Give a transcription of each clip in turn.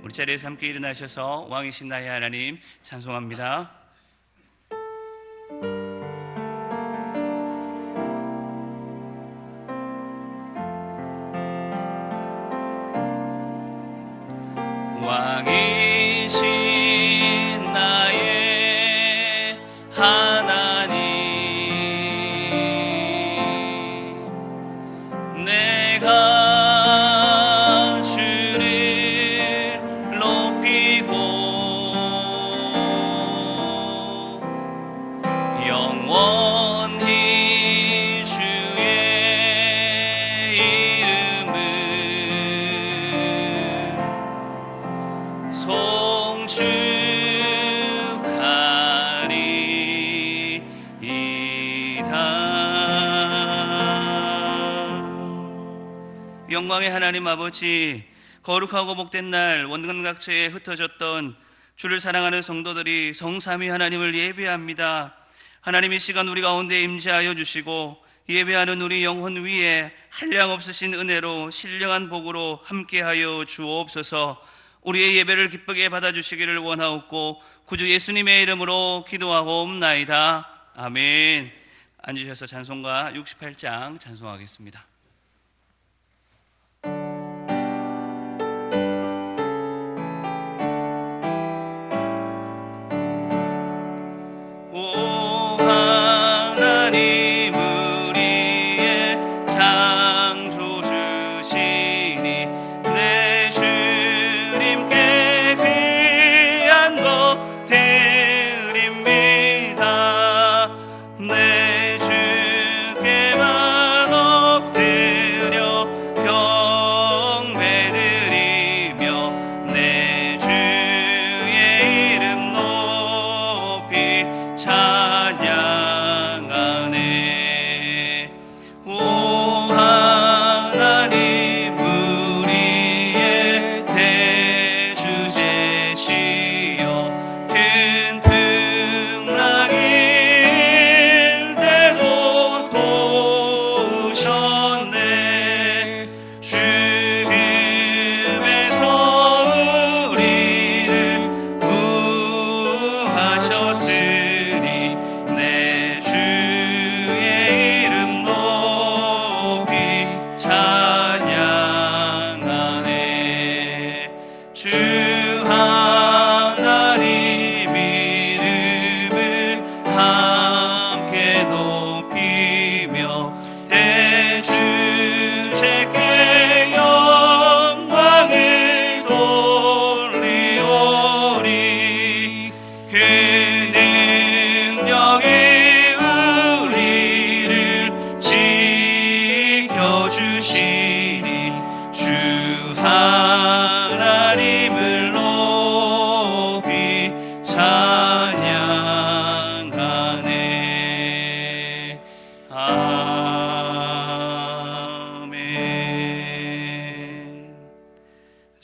우리 자리에서 함께 일어나셔서 왕이신 나의 하나님 찬송합니다. 왕이신 나의 하나님, 내가 주를 높이고 영원히 주의 이름을 영광의 하나님 아버지, 거룩하고 복된 날 원근 각처에 흩어졌던 주를 사랑하는 성도들이 성삼위 하나님을 예배합니다. 하나님, 이 시간 우리 가운데 임재하여 주시고 예배하는 우리 영혼 위에 한량없으신 은혜로 신령한 복으로 함께하여 주옵소서. 우리의 예배를 기쁘게 받아주시기를 원하옵고 구주 예수님의 이름으로 기도하옵나이다. 아멘. 앉으셔서 찬송가 68장 찬송하겠습니다.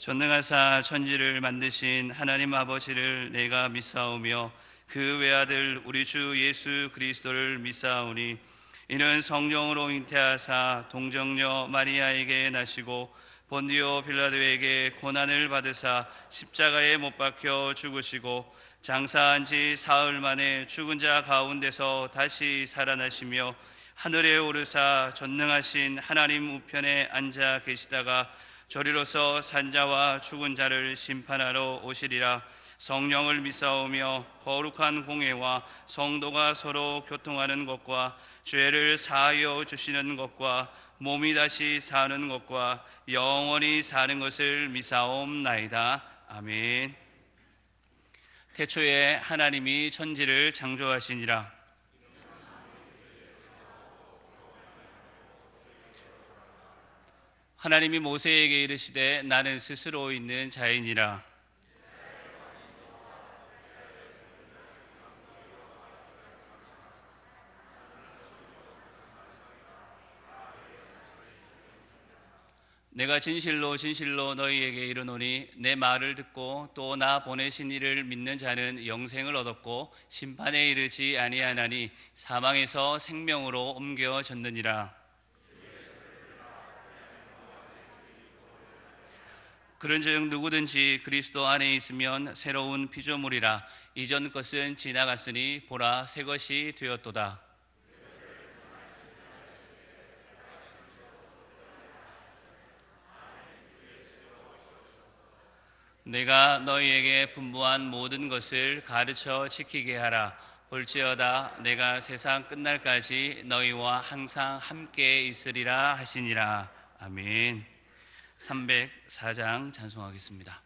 전능하사 천지를 만드신 하나님 아버지를 내가 믿사오며 그 외아들 우리 주 예수 그리스도를 믿사오니 이는 성령으로 잉태하사 동정녀 마리아에게 나시고 본디오 빌라도에게 고난을 받으사 십자가에 못 박혀 죽으시고 장사한 지 사흘 만에 죽은 자 가운데서 다시 살아나시며 하늘에 오르사 전능하신 하나님 우편에 앉아 계시다가 저리로서 산자와 죽은 자를 심판하러 오시리라. 성령을 믿사오며 거룩한 공회와 성도가 서로 교통하는 것과 죄를 사하여 주시는 것과 몸이 다시 사는 것과 영원히 사는 것을 믿사옵나이다. 아멘. 태초에 하나님이 천지를 창조하시니라. 하나님이 모세에게 이르시되 나는 스스로 있는 자이니라. 내가 진실로 진실로 너희에게 이르노니 내 말을 듣고 또 나 보내신 이를 믿는 자는 영생을 얻었고 심판에 이르지 아니하나니 사망에서 생명으로 옮겨졌느니라. 그런즉 누구든지 그리스도 안에 있으면 새로운 피조물이라. 이전 것은 지나갔으니 보라 새 것이 되었도다. 내가 너희에게 분부한 모든 것을 가르쳐 지키게 하라. 볼지어다 내가 세상 끝날까지 너희와 항상 함께 있으리라 하시니라. 아멘. 304장 찬송하겠습니다.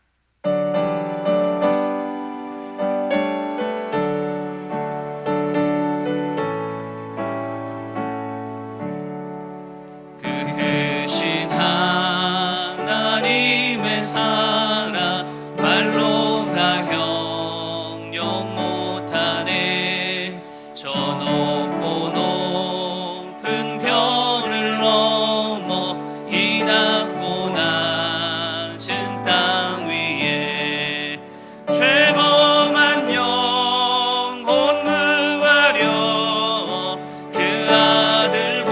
크신 하나님의 사랑 말로 다 형용 못하네. 저 높고 높은 별을 넘어 이 낮고 낮은 땅 위에 죄범한 영혼 구하려 그 아들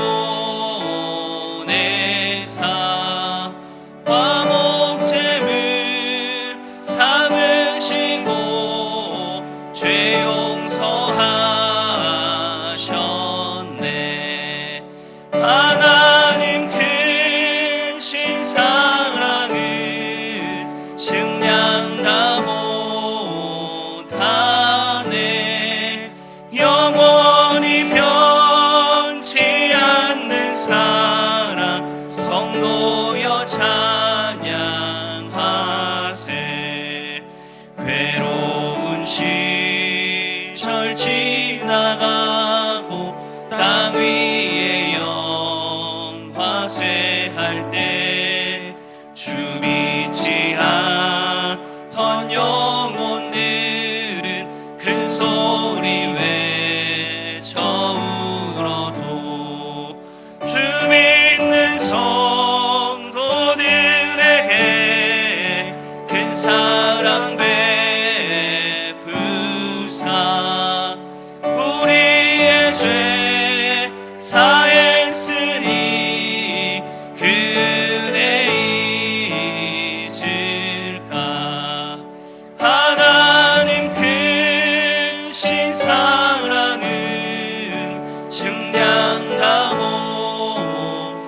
보내사 화목제물 삼으시고 죄 용서하셨네. 하나님 크신 사랑은 측량 다 못하네. 영원히 변치 않는 사랑 성도여 찬양하세. 괴로운 시절 지나가고 땅 위에 영화쇠할 때 주 믿지 않던 영혼들은 큰 소리 외쳐 울어도 주 믿는 성도들에게 큰 사랑 베푸사 우리의 죄 사했으니 그대 잊을까. 하나님 크신 사랑은 측량 다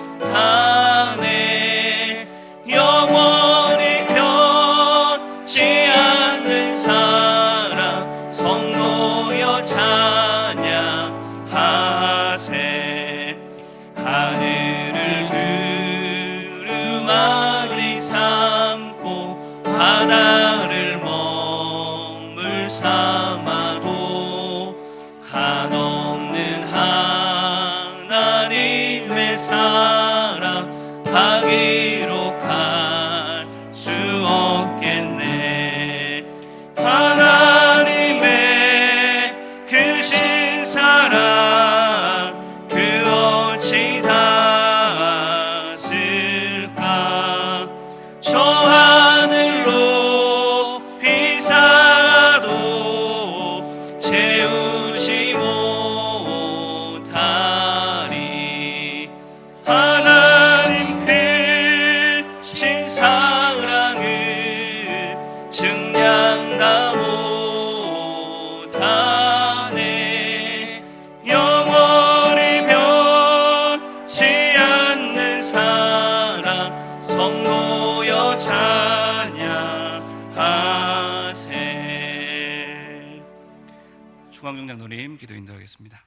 못하네. 영원히 변치 않는 사랑 성도여 찬양하세. 하늘을 두루마리 삼고 바다를 먹물 삼아도 한없는 하나님의 사랑 다 기록할 수 없겠네. 하나님의 크신 사랑 그 어찌 닿았을까. 저 하늘로 비사도 채우지 못하리. 하나님 크신 사랑은 측량 다 못하네. 영원히 변치 않는 사랑 성도여 찬양하세. 중앙경 장로님 기도 인도하겠습니다.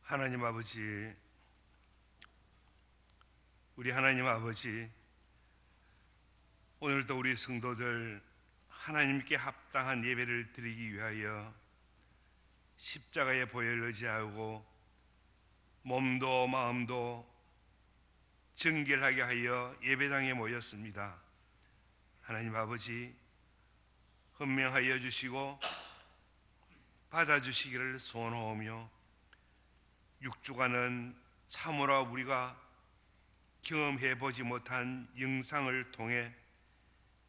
하나님 아버지, 우리 하나님 아버지, 오늘도 우리 성도들 하나님께 합당한 예배를 드리기 위하여 십자가의 보혈을 의지하고 몸도 마음도 정결하게 하여 예배당에 모였습니다. 하나님 아버지, 헌명하여 주시고 받아주시기를 소원하오며 육주간은 참으로 우리가 경험해보지 못한 영상을 통해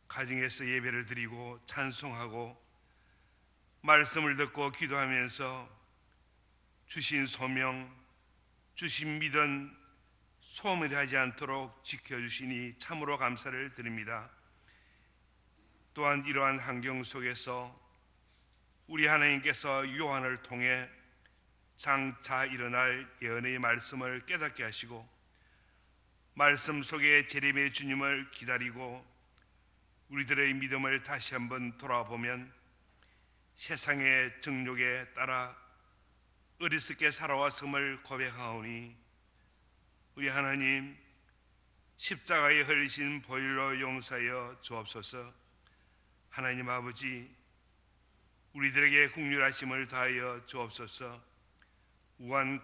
가정에서 예배를 드리고 찬송하고 말씀을 듣고 기도하면서 주신 소명, 주신 믿음 소멸하지 않도록 지켜주시니 참으로 감사를 드립니다. 또한 이러한 환경 속에서 우리 하나님께서 요한을 통해 장차 일어날 예언의 말씀을 깨닫게 하시고 말씀 속에 재림의 주님을 기다리고 우리들의 믿음을 다시 한번 돌아보면 세상의 정욕에 따라 어리석게 살아왔음을 고백하오니 우리 하나님 십자가에 흘리신 보혈로 용서하여 주옵소서. 하나님 아버지 우리들에게 긍휼하심을 다하여 주옵소서. 우한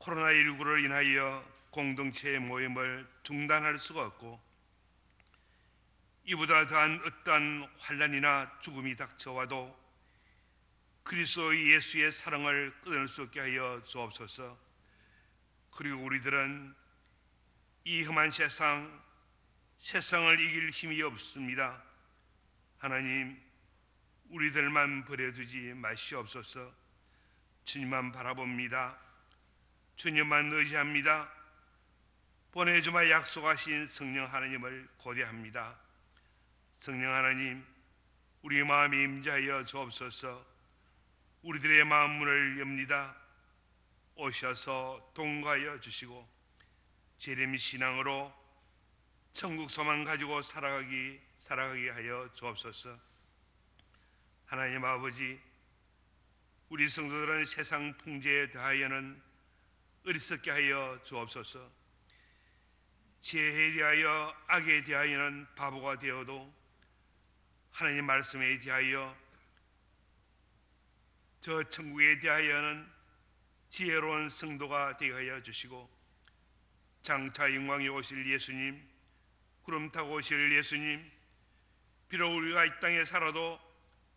코로나19를 인하여 공동체의 모임을 중단할 수가 없고 이보다 더한 어떠한 환난이나 죽음이 닥쳐와도 그리스도 예수의 사랑을 끊을 수 없게 하여 주옵소서. 그리고 우리들은 이 험한 세상을 이길 힘이 없습니다. 하나님 우리들만 버려두지 마시옵소서. 주님만 바라봅니다. 주님만 의지합니다. 보내주마 약속하신 성령 하나님을 고대합니다. 성령 하나님 우리 마음에 임재하여 주옵소서. 우리들의 마음 문을 엽니다. 오셔서 동거하여 주시고 재림 신앙으로 천국 소망 가지고 살아가게 하여 주옵소서. 하나님 아버지 우리 성도들은 세상 풍제에 대하여는 어리석게 하여 주옵소서. 지혜에 대하여 악에 대하여는 바보가 되어도 하나님 말씀에 대하여 저 천국에 대하여는 지혜로운 성도가 되게 하여 주시고 장차 영광에 오실 예수님, 구름 타고 오실 예수님, 비록 우리가 이 땅에 살아도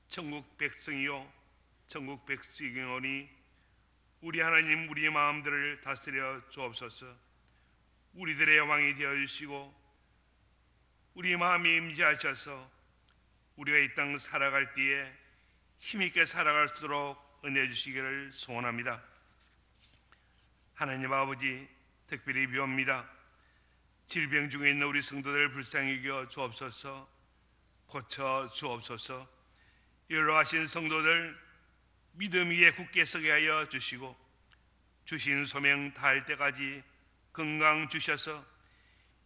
천국 백성이요 천국 백성이오니 우리 하나님 우리의 마음들을 다스려 주옵소서. 우리들의 왕이 되어 주시고 우리 마음에 임재하셔서 우리가 이 땅 살아갈 때에 힘있게 살아갈수록 은혜 주시기를 소원합니다. 하나님 아버지 특별히 비옵니다. 질병 중에 있는 우리 성도들 불쌍히 여겨 주옵소서. 고쳐 주옵소서. 연로하신 성도들 믿음 위에 굳게 서게 하여 주시고 주신 소명 다할 때까지 건강 주셔서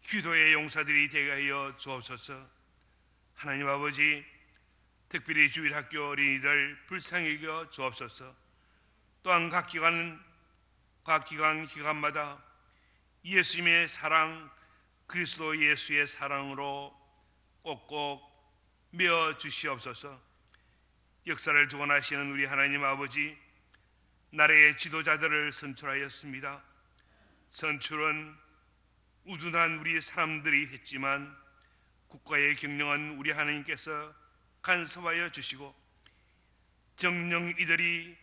기도의 용사들이 되게 하여 주옵소서. 하나님 아버지 특별히 주일학교 어린이들 불쌍히 여겨 주옵소서. 또한 각 기간마다 예수님의 사랑, 그리스도 예수의 사랑으로 꼭꼭 메어 주시옵소서. 역사를 주관하시는 우리 하나님 아버지 나라의 지도자들을 선출하였습니다. 선출은 우둔한 우리 사람들이 했지만 국가의 경영은 우리 하나님께서 간섭하여 주시고 정녕 이들이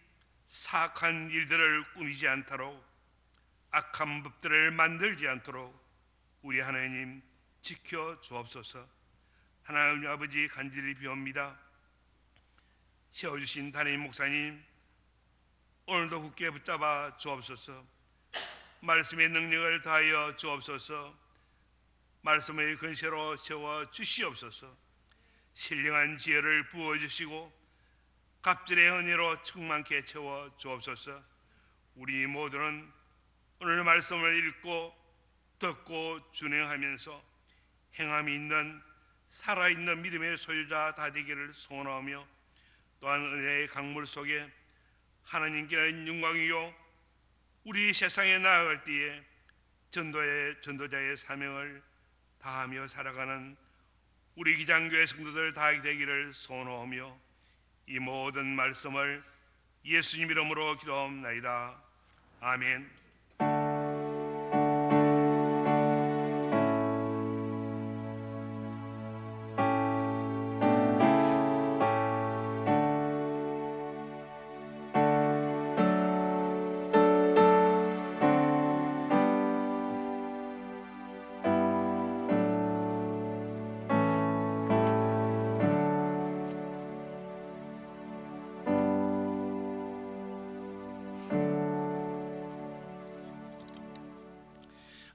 사악한 일들을 꾸미지 않도록 악한 법들을 만들지 않도록 우리 하나님 지켜 주옵소서. 하나님 아버지 간절히 비옵니다. 세워주신 담임 목사님 오늘도 굳게 붙잡아 주옵소서. 말씀의 능력을 다하여 주옵소서. 말씀의 근세로 세워 주시옵소서. 신령한 지혜를 부어주시고 갑절의 은혜로 충만케 채워 주옵소서. 우리 모두는 오늘 말씀을 읽고 듣고 준행하면서 행함이 있는 살아있는 믿음의 소유자 다 되기를 소원하며 또한 은혜의 강물 속에 하나님께는 영광이요 우리 세상에 나아갈 때에 전도자의 사명을 다하며 살아가는 우리 기장교회 성도들 다 되기를 소원하며 이 모든 말씀을 예수님 이름으로 기도합나이다. 아멘.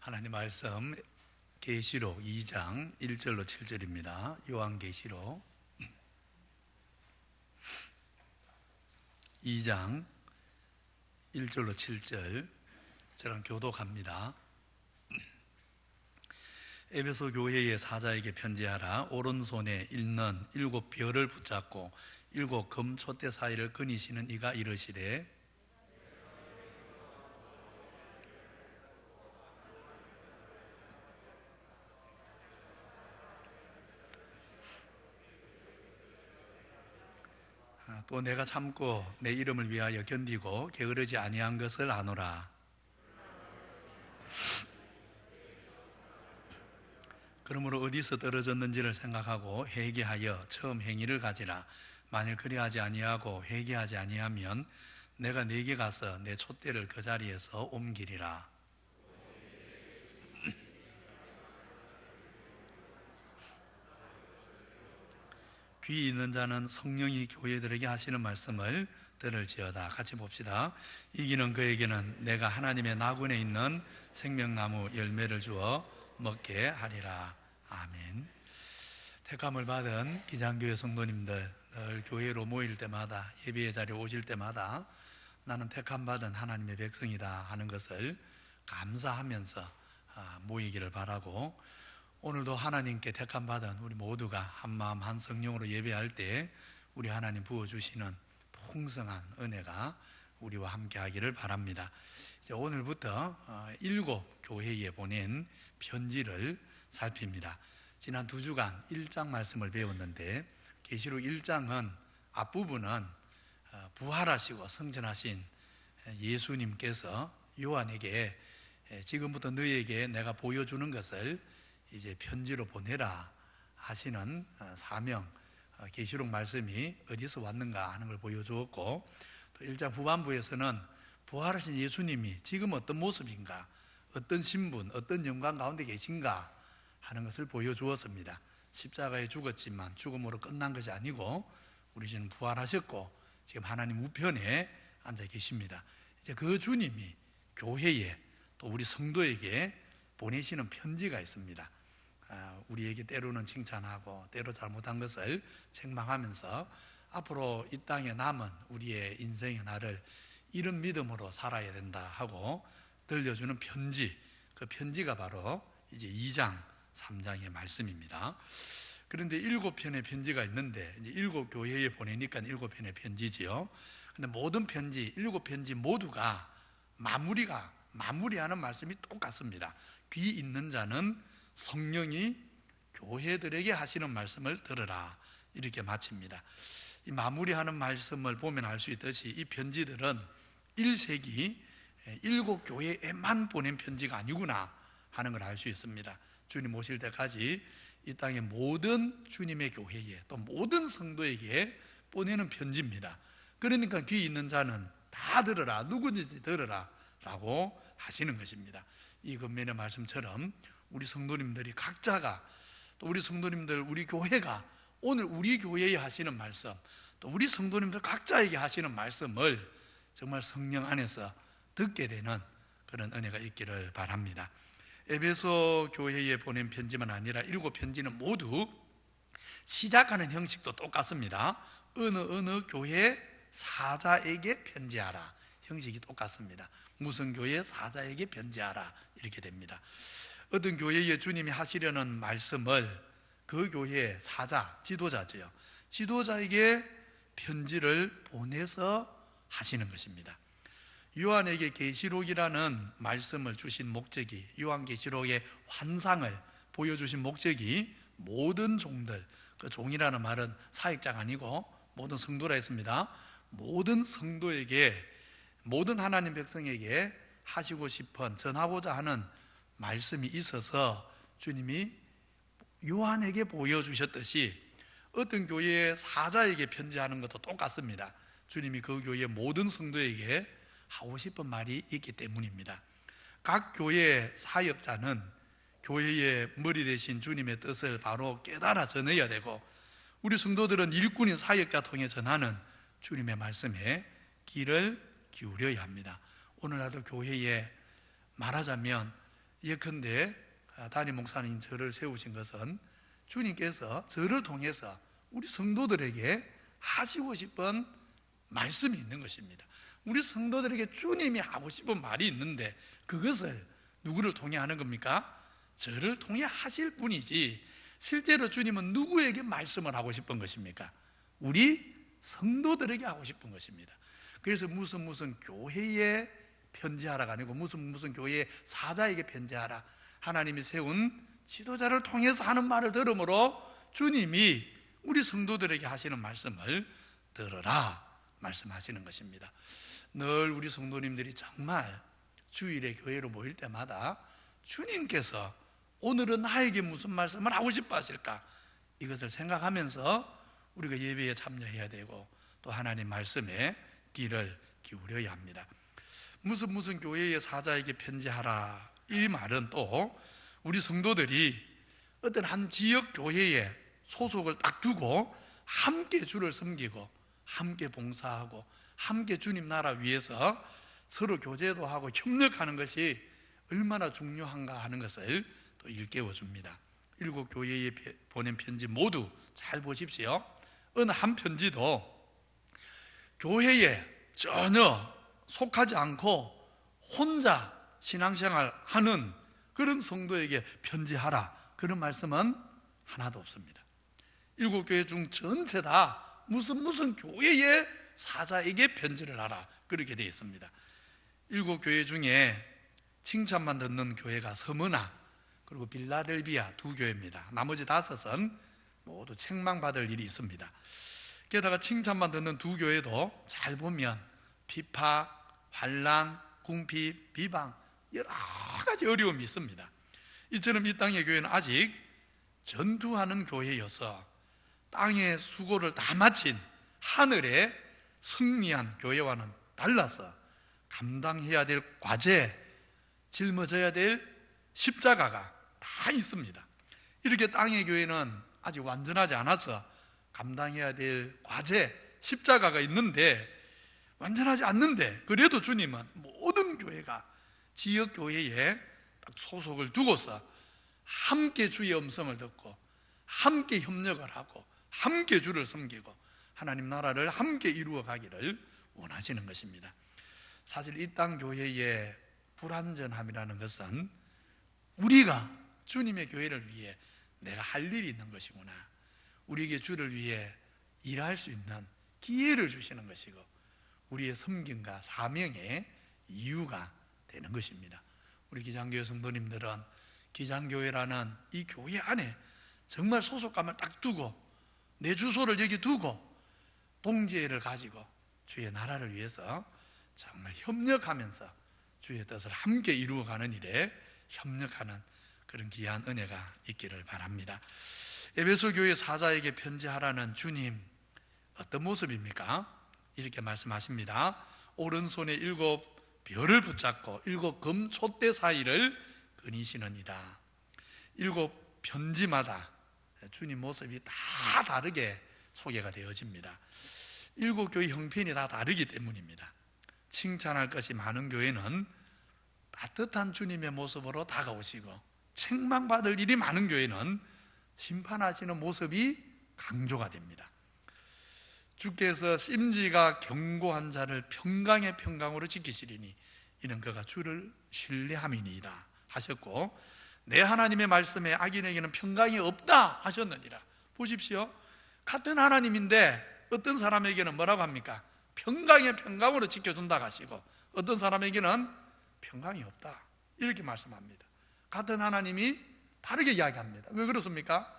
하나님 말씀 계시록 2장 1절로 7절입니다. 요한계시록 2장 1절로 7절 저랑 교독합니다. 에베소 교회의 사자에게 편지하라. 오른손에 있는 7 별을 붙잡고 7 금 촛대 사이를 거니시는 이가 이르시되 또 내가 참고 내 이름을 위하여 견디고 게으르지 아니한 것을 아노라. 그러므로 어디서 떨어졌는지를 생각하고 회개하여 처음 행위를 가지라. 만일 그리하지 아니하고 회개하지 아니하면 내가 네게 가서 내 촛대를 그 자리에서 옮기리라. 귀 있는 자는 성령이 교회들에게 하시는 말씀을 들을지어다. 같이 봅시다. 이기는 그에게는 내가 하나님의 나군에 있는 생명나무 열매를 주어 먹게 하리라. 아멘. 택함을 받은 기장교회 성도님들, 늘 교회로 모일 때마다, 예배의 자리에 오실 때마다 나는 택함 받은 하나님의 백성이다 하는 것을 감사하면서 모이기를 바라고, 오늘도 하나님께 택함 받은 우리 모두가 한마음 한성령으로 예배할 때 우리 하나님 부어주시는 풍성한 은혜가 우리와 함께 하기를 바랍니다. 이제 오늘부터 7 교회에 보낸 편지를 살핍니다. 지난 2주간 1장 말씀을 배웠는데, 계시록 1장은 앞부분은 부활하시고 성천하신 예수님께서 요한에게 지금부터 너희에게 내가 보여주는 것을 이제 편지로 보내라 하시는 사명, 계시록 말씀이 어디서 왔는가 하는 걸 보여주었고, 또 1장 후반부에서는 부활하신 예수님이 지금 어떤 모습인가, 어떤 신분, 어떤 영광 가운데 계신가 하는 것을 보여주었습니다. 십자가에 죽었지만 죽음으로 끝난 것이 아니고 우리 지금 부활하셨고 지금 하나님 우편에 앉아 계십니다. 이제 그 주님이 교회에 또 우리 성도에게 보내시는 편지가 있습니다. 우리에게 때로는 칭찬하고 때로 잘못한 것을 책망하면서 앞으로 이 땅에 남은 우리의 인생의 날을 이런 믿음으로 살아야 된다 하고 들려주는 편지, 그 편지가 바로 이제 2장 3장의 말씀입니다. 그런데 7편의 편지가 있는데, 이제 7 교회에 보내니까 7편의 편지지요. 근데 모든 편지, 7편지 모두가 마무리하는 말씀이 똑같습니다. 귀 있는 자는 성령이 교회들에게 하시는 말씀을 들으라, 이렇게 마칩니다. 이 마무리하는 말씀을 보면 알 수 있듯이 이 편지들은 1세기 7 교회에만 보낸 편지가 아니구나 하는 걸 알 수 있습니다. 주님 오실 때까지 이 땅의 모든 주님의 교회에 또 모든 성도에게 보내는 편지입니다. 그러니까 귀 있는 자는 다 들으라, 누구든지 들으라 라고 하시는 것입니다. 이 근면의 말씀처럼 우리 성도님들이 각자가, 또 우리 성도님들, 우리 교회가 오늘 우리 교회에 하시는 말씀, 또 우리 성도님들 각자에게 하시는 말씀을 정말 성령 안에서 듣게 되는 그런 은혜가 있기를 바랍니다. 에베소 교회에 보낸 편지만 아니라 7 편지는 모두 시작하는 형식도 똑같습니다. 어느 교회 사자에게 편지하라, 형식이 똑같습니다. 무슨 교회 사자에게 편지하라, 이렇게 됩니다. 어떤 교회에 주님이 하시려는 말씀을 그 교회의 사자, 지도자죠, 지도자에게 편지를 보내서 하시는 것입니다. 요한에게 계시록이라는 말씀을 주신 목적이, 요한계시록의 환상을 보여주신 목적이 모든 종들, 그 종이라는 말은 사역자가 아니고 모든 성도라 했습니다. 모든 성도에게, 모든 하나님 백성에게 하시고 싶은, 전하고자 하는 말씀이 있어서 주님이 요한에게 보여주셨듯이 어떤 교회의 사자에게 편지하는 것도 똑같습니다. 주님이 그 교회의 모든 성도에게 하고 싶은 말이 있기 때문입니다. 각 교회의 사역자는 교회의 머리 대신 주님의 뜻을 바로 깨달아 전해야 되고, 우리 성도들은 일꾼인 사역자 통해 전하는 주님의 말씀에 귀를 기울여야 합니다. 오늘날도 교회에 말하자면 예컨대 담임 목사님 저를 세우신 것은 주님께서 저를 통해서 우리 성도들에게 하시고 싶은 말씀이 있는 것입니다. 우리 성도들에게 주님이 하고 싶은 말이 있는데 그것을 누구를 통해 하는 겁니까? 저를 통해 하실 분이지, 실제로 주님은 누구에게 말씀을 하고 싶은 것입니까? 우리 성도들에게 하고 싶은 것입니다. 그래서 무슨 교회에 편지하라가 아니고 무슨 교회의 사자에게 편지하라, 하나님이 세운 지도자를 통해서 하는 말을 들으므로 주님이 우리 성도들에게 하시는 말씀을 들으라 말씀하시는 것입니다. 늘 우리 성도님들이 정말 주일에 교회로 모일 때마다 주님께서 오늘은 나에게 무슨 말씀을 하고 싶어 하실까, 이것을 생각하면서 우리가 예배에 참여해야 되고 또 하나님 말씀에 귀를 기울여야 합니다. 무슨 교회의 사자에게 편지하라, 이 말은 또 우리 성도들이 어떤 한 지역 교회에 소속을 딱 두고 함께 주를 섬기고 함께 봉사하고 함께 주님 나라 위해서 서로 교제도 하고 협력하는 것이 얼마나 중요한가 하는 것을 또 일깨워 줍니다. 7교회에 보낸 편지 모두 잘 보십시오. 어느 한 편지도 교회에 전혀 속하지 않고 혼자 신앙생활 하는 그런 성도에게 편지하라, 그런 말씀은 하나도 없습니다. 7교회 중 전체 다 무슨 교회의 사자에게 편지를 하라, 그렇게 되어 있습니다. 7교회 중에 칭찬만 듣는 교회가 서머나 그리고 빌라델비아 2교회입니다. 나머지 5은 모두 책망받을 일이 있습니다. 게다가 칭찬만 듣는 2교회도 잘 보면 비파, 환난, 궁핍, 비방 여러 가지 어려움이 있습니다. 이처럼 이 땅의 교회는 아직 전투하는 교회여서 땅의 수고를 다 마친 하늘에 승리한 교회와는 달라서 감당해야 될 과제, 짊어져야 될 십자가가 다 있습니다. 이렇게 땅의 교회는 아직 완전하지 않아서 감당해야 될 과제, 십자가가 있는데, 완전하지 않는데 그래도 주님은 모든 교회가 지역 교회에 딱 소속을 두고서 함께 주의 음성을 듣고 함께 협력을 하고 함께 주를 섬기고 하나님 나라를 함께 이루어 가기를 원하시는 것입니다. 사실 이 땅 교회의 불완전함이라는 것은 우리가 주님의 교회를 위해 내가 할 일이 있는 것이구나, 우리에게 주를 위해 일할 수 있는 기회를 주시는 것이고 우리의 섬김과 사명의 이유가 되는 것입니다. 우리 기장교회 성도님들은 기장교회라는 이 교회 안에 정말 소속감을 딱 두고 내 주소를 여기 두고 동지애를 가지고 주의 나라를 위해서 정말 협력하면서 주의 뜻을 함께 이루어가는 일에 협력하는 그런 귀한 은혜가 있기를 바랍니다. 에베소 교회 사자에게 편지하라는 주님, 어떤 모습입니까? 이렇게 말씀하십니다. 오른손에 7 별을 붙잡고 7 금 촛대 사이를 그니시느니라. 7 편지마다 주님 모습이 다 다르게 소개가 되어집니다. 7 교회 형편이 다 다르기 때문입니다. 칭찬할 것이 많은 교회는 따뜻한 주님의 모습으로 다가오시고, 책망받을 일이 많은 교회는 심판하시는 모습이 강조가 됩니다. 주께서 심지가 견고한 자를 평강의 평강으로 지키시리니 이는 그가 주를 신뢰함이니이다 하셨고, 내 하나님의 말씀에 악인에게는 평강이 없다 하셨느니라. 보십시오. 같은 하나님인데 어떤 사람에게는 뭐라고 합니까? 평강의 평강으로 지켜준다 하시고 어떤 사람에게는 평강이 없다, 이렇게 말씀합니다. 같은 하나님이 다르게 이야기합니다. 왜 그렇습니까?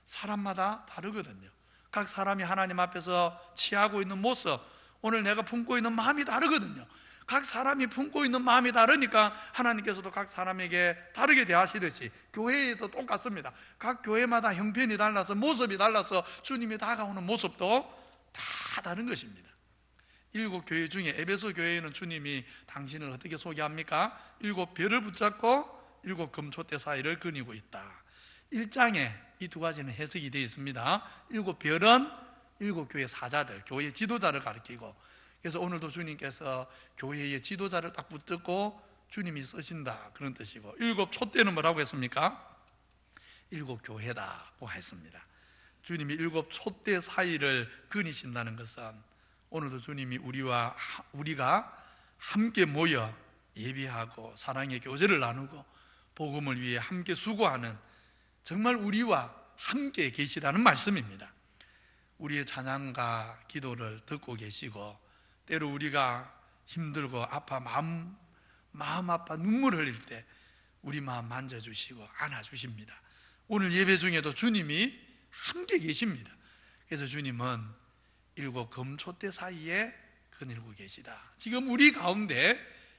사람마다 다르거든요. 각 사람이 하나님 앞에서 취하고 있는 모습, 오늘 내가 품고 있는 마음이 다르거든요. 각 사람이 품고 있는 마음이 다르니까 하나님께서도 각 사람에게 다르게 대하시듯이 교회에도 똑같습니다. 각 교회마다 형편이 달라서 모습이 달라서 주님이 다가오는 모습도 다 다른 것입니다. 7 교회 중에 에베소 교회에는 주님이 당신을 어떻게 소개합니까? 7 별을 붙잡고 7 금촛대 사이를 거니고 있다. 1장에 이 2가지는 해석이 되어 있습니다. 7 별은 7 교회 사자들, 교회 지도자를 가리키고, 그래서 오늘도 주님께서 교회의 지도자를 딱 붙잡고 주님이 쓰신다 그런 뜻이고, 일곱 촛대는 뭐라고 했습니까? 일곱 교회다고 했습니다. 주님이 일곱 촛대 사이를 그리신다는 것은 오늘도 주님이 우리가 함께 모여 예배하고 사랑의 교제를 나누고 복음을 위해 함께 수고하는, 정말 우리와 함께 계시다는 말씀입니다. 우리의 찬양과 기도를 듣고 계시고, 때로 우리가 힘들고 아파 마음 아파 눈물 흘릴 때 우리 마음 만져주시고 안아주십니다. 오늘 예배 중에도 주님이 함께 계십니다. 그래서 주님은 일곱 금촛대 사이에 거닐고 계시다. 지금 우리 가운데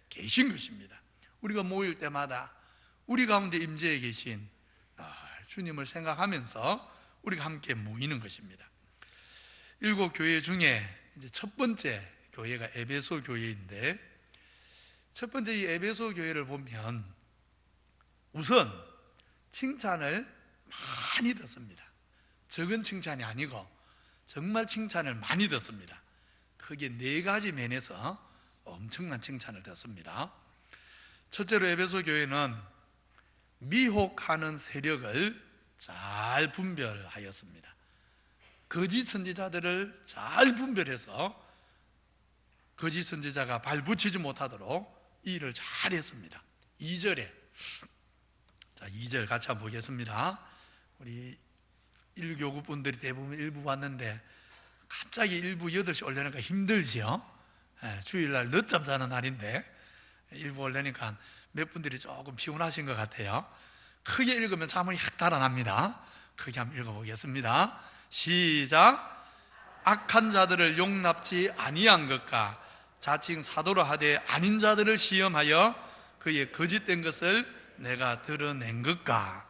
계신 것입니다. 우리가 모일 때마다 우리 가운데 임재해 계신 주님을 생각하면서 우리가 함께 모이는 것입니다. 일곱 교회 중에 이제 첫 번째 교회가 에베소 교회인데, 첫 번째 이 에베소 교회를 보면 우선 칭찬을 많이 듣습니다. 적은 칭찬이 아니고 정말 칭찬을 많이 듣습니다. 크게 네 가지 면에서 엄청난 칭찬을 듣습니다. 첫째로 에베소 교회는 미혹하는 세력을 잘 분별하였습니다. 거짓 선지자들을 잘 분별해서 거짓 선지자가 발붙이지 못하도록 이 일을 잘 했습니다. 2절에, 자 2절 같이 한번 보겠습니다. 우리 일교구 분들이 대부분 일부 왔는데 갑자기 일부 8시 올려니까 힘들지요. 주일날 늦잠 자는 날인데 일부 올려니까 몇 분들이 조금 피곤하신 것 같아요. 크게 읽으면 잠이 확 달아납니다. 크게 한번 읽어보겠습니다. 시작. 악한 자들을 용납지 아니한 것과 자칭 사도로 하되 아닌 자들을 시험하여 그의 거짓된 것을 내가 드러낸 것과.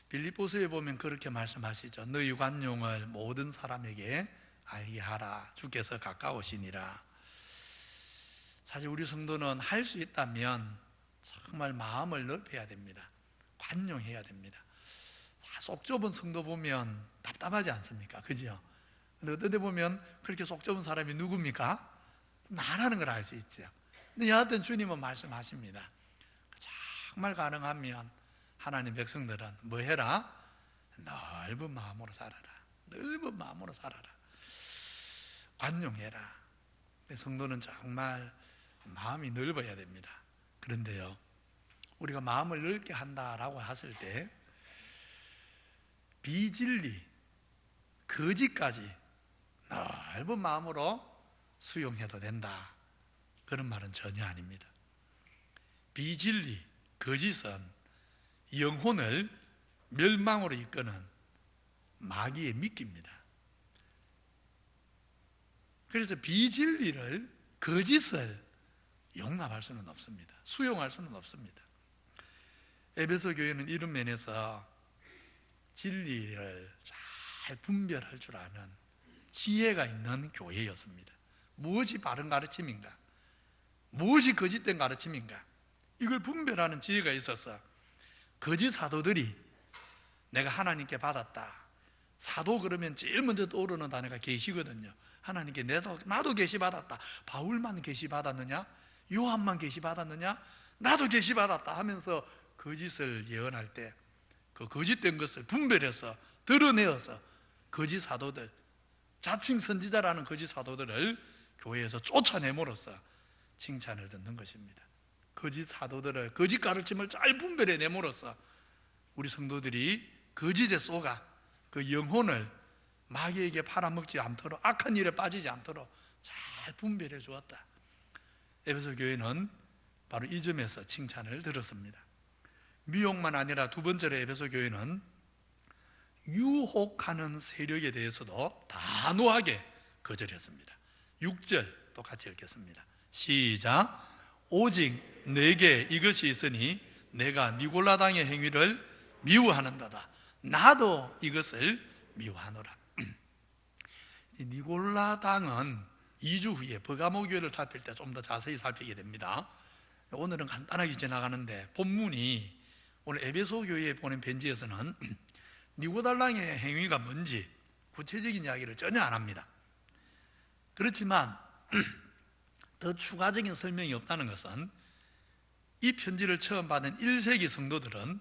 빌립보서에 보면 그렇게 말씀하시죠. 너희 관용을 모든 사람에게 알게 하라. 주께서 가까우시니라. 사실 우리 성도는 할 수 있다면 정말 마음을 넓혀야 됩니다. 관용해야 됩니다. 속 좁은 성도 보면 답답하지 않습니까? 그죠? 근데 어떤 데 보면 그렇게 속 좁은 사람이 누굽니까? 나라는 걸 알 수 있죠. 근데 여하튼 주님은 말씀하십니다. 정말 가능하면 하나님 백성들은 뭐 해라? 넓은 마음으로 살아라. 넓은 마음으로 살아라. 관용해라. 성도는 정말 마음이 넓어야 됩니다. 그런데요, 우리가 마음을 넓게 한다라고 했을 때 비진리, 거짓까지 넓은 마음으로 수용해도 된다, 그런 말은 전혀 아닙니다. 비진리, 거짓은 영혼을 멸망으로 이끄는 마귀의 미끼입니다. 그래서 비진리를, 거짓을 용납할 수는 없습니다. 수용할 수는 없습니다. 에베소 교회는 이런 면에서 진리를 잘 분별할 줄 아는 지혜가 있는 교회였습니다. 무엇이 바른 가르침인가, 무엇이 거짓된 가르침인가, 이걸 분별하는 지혜가 있어서 거짓 사도들이 내가 하나님께 받았다. 사도 그러면 제일 먼저 떠오르는 단어가 계시거든요. 하나님께 나도 계시 받았다. 바울만 계시 받았느냐? 요한만 계시 받았느냐? 나도 계시 받았다 하면서 거짓을 예언할 때 그 거짓된 것을 분별해서 드러내어서 거짓 사도들, 자칭 선지자라는 거짓 사도들을 교회에서 쫓아내므로써 칭찬을 듣는 것입니다. 거짓 사도들을, 거짓 가르침을 잘 분별해내므로써 우리 성도들이 거짓에 쏘가 그 영혼을 마귀에게 팔아먹지 않도록, 악한 일에 빠지지 않도록 잘 분별해 주었다. 에베소 교회는 바로 이 점에서 칭찬을 들었습니다. 미혹만 아니라 두 번째로 에베소 교회는 유혹하는 세력에 대해서도 단호하게 거절했습니다. 6절 똑같이 읽겠습니다. 시작. 오직 내게 이것이 있으니 내가 니골라당의 행위를 미워하는도다. 나도 이것을 미워하노라. 니골라당은 2주 후에 버가모 교회를 살필 때 좀 더 자세히 살피게 됩니다. 오늘은 간단하게 지나가는데 본문이 오늘 에베소 교회에 보낸 편지에서는 니골라당의 행위가 뭔지 구체적인 이야기를 전혀 안 합니다. 그렇지만 더 추가적인 설명이 없다는 것은 이 편지를 처음 받은 1세기 성도들은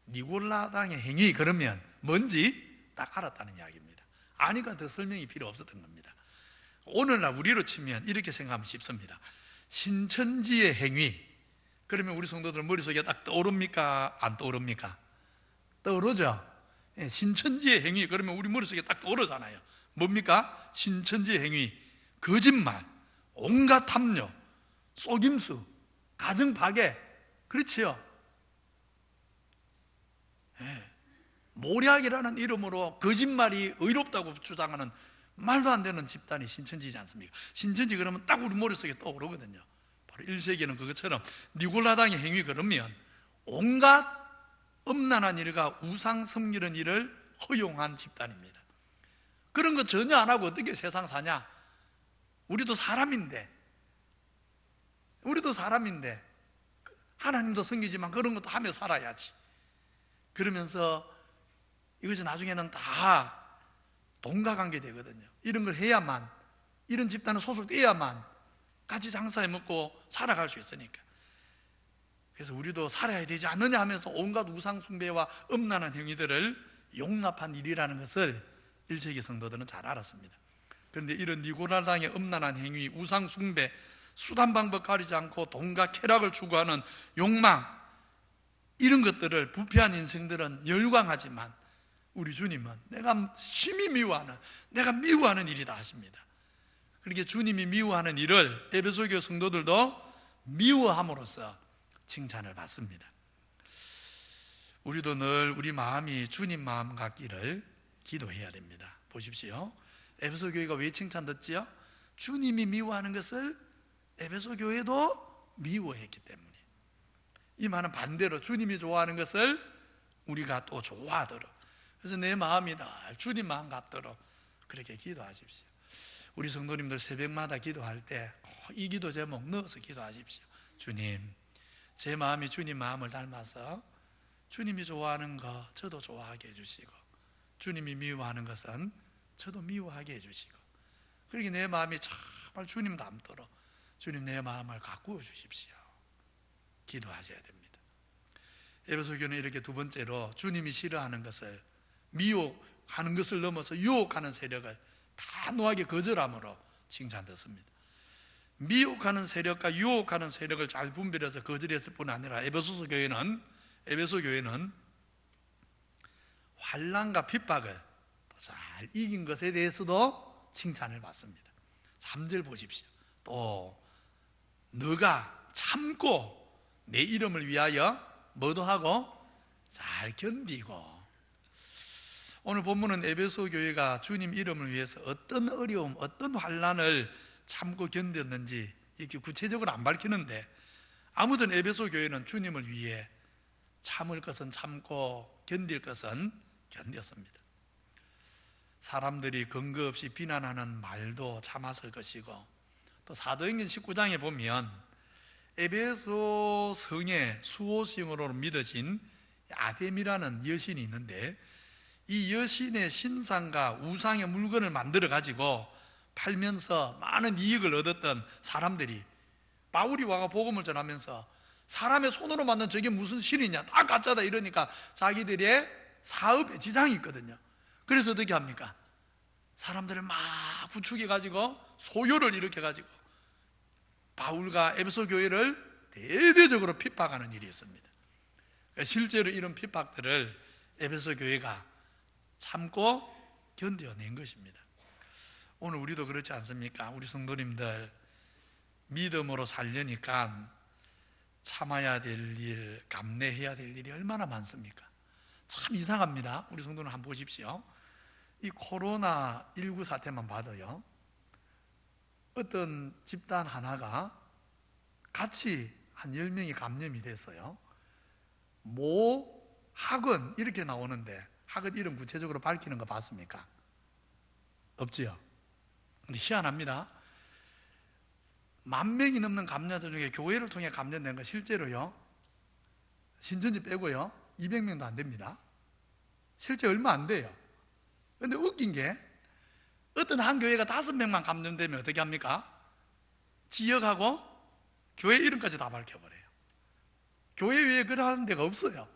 니골라당의 행위 그러면 뭔지 딱 알았다는 이야기입니다. 아니까 더 설명이 필요 없었던 겁니다. 오늘날 우리로 치면 이렇게 생각하면 쉽습니다. 신천지의 행위 그러면 우리 성도들 머릿속에 딱 떠오릅니까? 안 떠오릅니까? 떠오르죠? 신천지의 행위 그러면 우리 머릿속에 딱 떠오르잖아요. 뭡니까? 신천지의 행위, 거짓말, 온갖 탐욕, 속임수, 가정 파괴, 그렇지요? 모략이라는 이름으로 거짓말이 의롭다고 주장하는 말도 안 되는 집단이 신천지지 않습니까? 신천지 그러면 딱 우리 머릿속에 떠오르거든요. 바로 1세기는 그것처럼 니골라당의 행위 그러면 온갖 음란한 일과 우상 섬기는 일을 허용한 집단입니다. 그런 거 전혀 안 하고 어떻게 세상 사냐? 우리도 사람인데 하나님도 섬기지만 그런 것도 하며 살아야지. 그러면서 이것이 나중에는 다 동가관계 되거든요. 이런 걸 해야만, 이런 집단은 소속돼야만 같이 장사해 먹고 살아갈 수 있으니까. 그래서 우리도 살아야 되지 않느냐 하면서 온갖 우상 숭배와 음란한 행위들을 용납한 일이라는 것을 1세기 성도들은 잘 알았습니다. 그런데 이런 니고라당의 음란한 행위, 우상 숭배, 수단 방법 가리지 않고 돈과 쾌락을 추구하는 욕망, 이런 것들을 부패한 인생들은 열광하지만 우리 주님은 내가 심히 미워하는, 내가 미워하는 일이다 하십니다. 그렇게 주님이 미워하는 일을 에베소교 성도들도 미워함으로써 칭찬을 받습니다. 우리도 늘 우리 마음이 주님 마음 같기를 기도해야 됩니다. 보십시오. 에베소 교회가 왜 칭찬 듣지요? 주님이 미워하는 것을 에베소 교회도 미워했기 때문에. 이 말은 반대로 주님이 좋아하는 것을 우리가 또 좋아하도록, 그래서 내 마음이 늘 주님 마음 같도록 그렇게 기도하십시오. 우리 성도님들 새벽마다 기도할 때 이 기도 제목 넣어서 기도하십시오. 주님, 제 마음이 주님 마음을 닮아서 주님이 좋아하는 거 저도 좋아하게 해주시고, 주님이 미워하는 것은 저도 미워하게 해주시고, 그렇게 내 마음이 정말 주님 닮도록 주님 내 마음을 가꾸어 주십시오. 기도하셔야 됩니다. 에베소교는 이렇게 두 번째로 주님이 싫어하는 것을, 미워하는 것을 넘어서 유혹하는 세력을 단호하게 거절함으로 칭찬 듣습니다. 미혹하는 세력과 유혹하는 세력을 잘 분별해서 거절했을 뿐 아니라 에베소 교회는 환난과 핍박을 잘 이긴 것에 대해서도 칭찬을 받습니다. 3절 보십시오. 또 너가 참고 내 이름을 위하여 뭐도 하고 잘 견디고. 오늘 본문은 에베소 교회가 주님 이름을 위해서 어떤 어려움, 어떤 환난을 참고 견뎠는지 이렇게 구체적으로 안 밝히는데, 아무튼 에베소 교회는 주님을 위해 참을 것은 참고 견딜 것은 견뎠습니다. 사람들이 근거 없이 비난하는 말도 참았을 것이고, 또 사도행전 19장에 보면 에베소 성의 수호신으로 믿어진 아뎀이라는 여신이 있는데, 이 여신의 신상과 우상의 물건을 만들어 가지고 팔면서 많은 이익을 얻었던 사람들이 바울이 와가 복음을 전하면서 사람의 손으로 만든 저게 무슨 신이냐, 다 가짜다 이러니까 자기들의 사업에 지장이 있거든요. 그래서 어떻게 합니까? 사람들을 막 부추겨 가지고 소요를 일으켜 가지고 바울과 에베소 교회를 대대적으로 핍박하는 일이 있습니다. 실제로 이런 핍박들을 에베소 교회가 참고 견뎌낸 것입니다. 오늘 우리도 그렇지 않습니까? 우리 성도님들 믿음으로 살려니까 참아야 될 일, 감내해야 될 일이 얼마나 많습니까? 참 이상합니다. 우리 성도는 한번 보십시오. 이 코로나19 사태만 봐도요, 어떤 집단 하나가 같이 한 10명이 감염이 됐어요. 모 학원 이렇게 나오는데 학원 이름 구체적으로 밝히는 거 봤습니까? 없지요. 근데 희한합니다. 10,000명이 넘는 감염자 중에 교회를 통해 감염된 건 실제로요, 신천지 빼고요 200명도 안 됩니다. 실제 얼마 안 돼요. 근데 웃긴 게 어떤 한 교회가 5명만 감염되면 어떻게 합니까? 지역하고 교회 이름까지 다 밝혀버려요. 교회 외에 그러한 데가 없어요.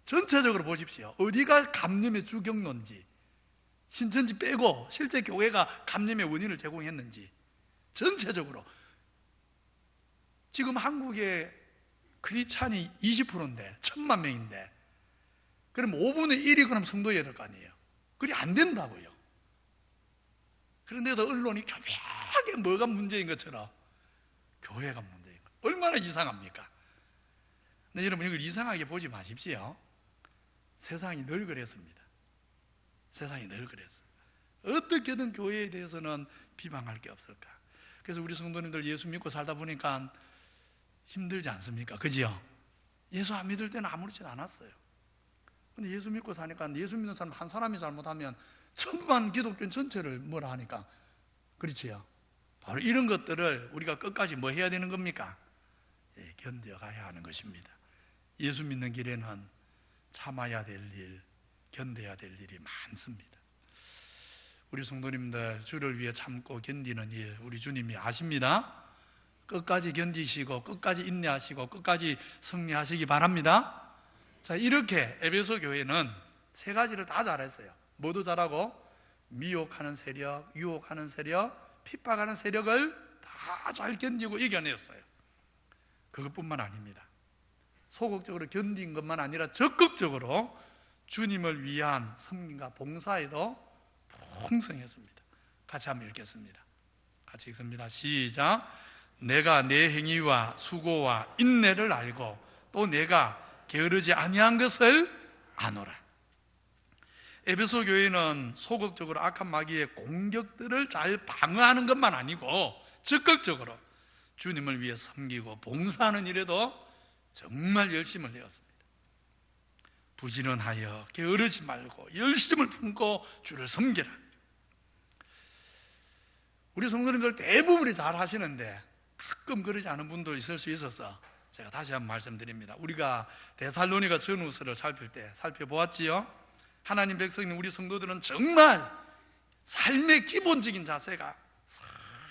전체적으로 보십시오. 어디가 감염의 주 경로인지, 신천지 빼고 실제 교회가 감염의 원인을 제공했는지 전체적으로. 지금 한국에 크리스찬이 20%인데 1000만 명인데, 그럼 5분의 1이 그럼 성도여야 될 거 아니에요. 그게 안 된다고요. 그런데도 언론이 교묘하게 뭐가 문제인 것처럼 교회가 문제인 것. 얼마나 이상합니까? 근데 여러분, 이걸 이상하게 보지 마십시오. 세상이 늘 그랬습니다. 세상이 늘 그랬어요. 어떻게든 교회에 대해서는 비방할 게 없을까. 그래서 우리 성도님들 예수 믿고 살다 보니까 힘들지 않습니까? 그죠? 예수 안 믿을 때는 아무렇지 않았어요. 근데 예수 믿고 사니까, 예수 믿는 사람 한 사람이 잘못하면 천만 기독교 전체를 뭐라 하니까, 그렇지요? 바로 이런 것들을 우리가 끝까지 뭐 해야 되는 겁니까? 예, 견뎌가야 하는 것입니다. 예수 믿는 길에는 참아야 될 일, 견뎌야 될 일이 많습니다. 우리 성도님들, 주를 위해 참고 견디는 일, 우리 주님이 아십니다. 끝까지 견디시고 끝까지 인내하시고 끝까지 승리하시기 바랍니다. 자, 이렇게 에베소 교회는 세 가지를 다 잘했어요. 뭐도 잘하고, 미혹하는 세력, 유혹하는 세력, 핍박하는 세력을 다 잘 견디고 이겨냈어요. 그것뿐만 아닙니다. 소극적으로 견딘 것만 아니라 적극적으로 주님을 위한 섬김과 봉사에도 풍성했습니다. 같이 한번 읽겠습니다. 같이 읽습니다. 시작. 내가 내 행위와 수고와 인내를 알고 또 내가 게으르지 아니한 것을 아노라. 에베소 교회는 소극적으로 악한 마귀의 공격들을 잘 방어하는 것만 아니고 적극적으로 주님을 위해 섬기고 봉사하는 일에도 정말 열심을 내었습니다. 부지런하여 게으르지 말고 열심을 품고 주를 섬기라. 우리 성도님들 대부분이 잘 하시는데 가끔 그러지 않은 분도 있을 수 있어서 제가 다시 한번 말씀드립니다. 우리가 데살로니가 전후서를 살펴보았지요. 하나님 백성인 우리 성도들은 정말 삶의 기본적인 자세가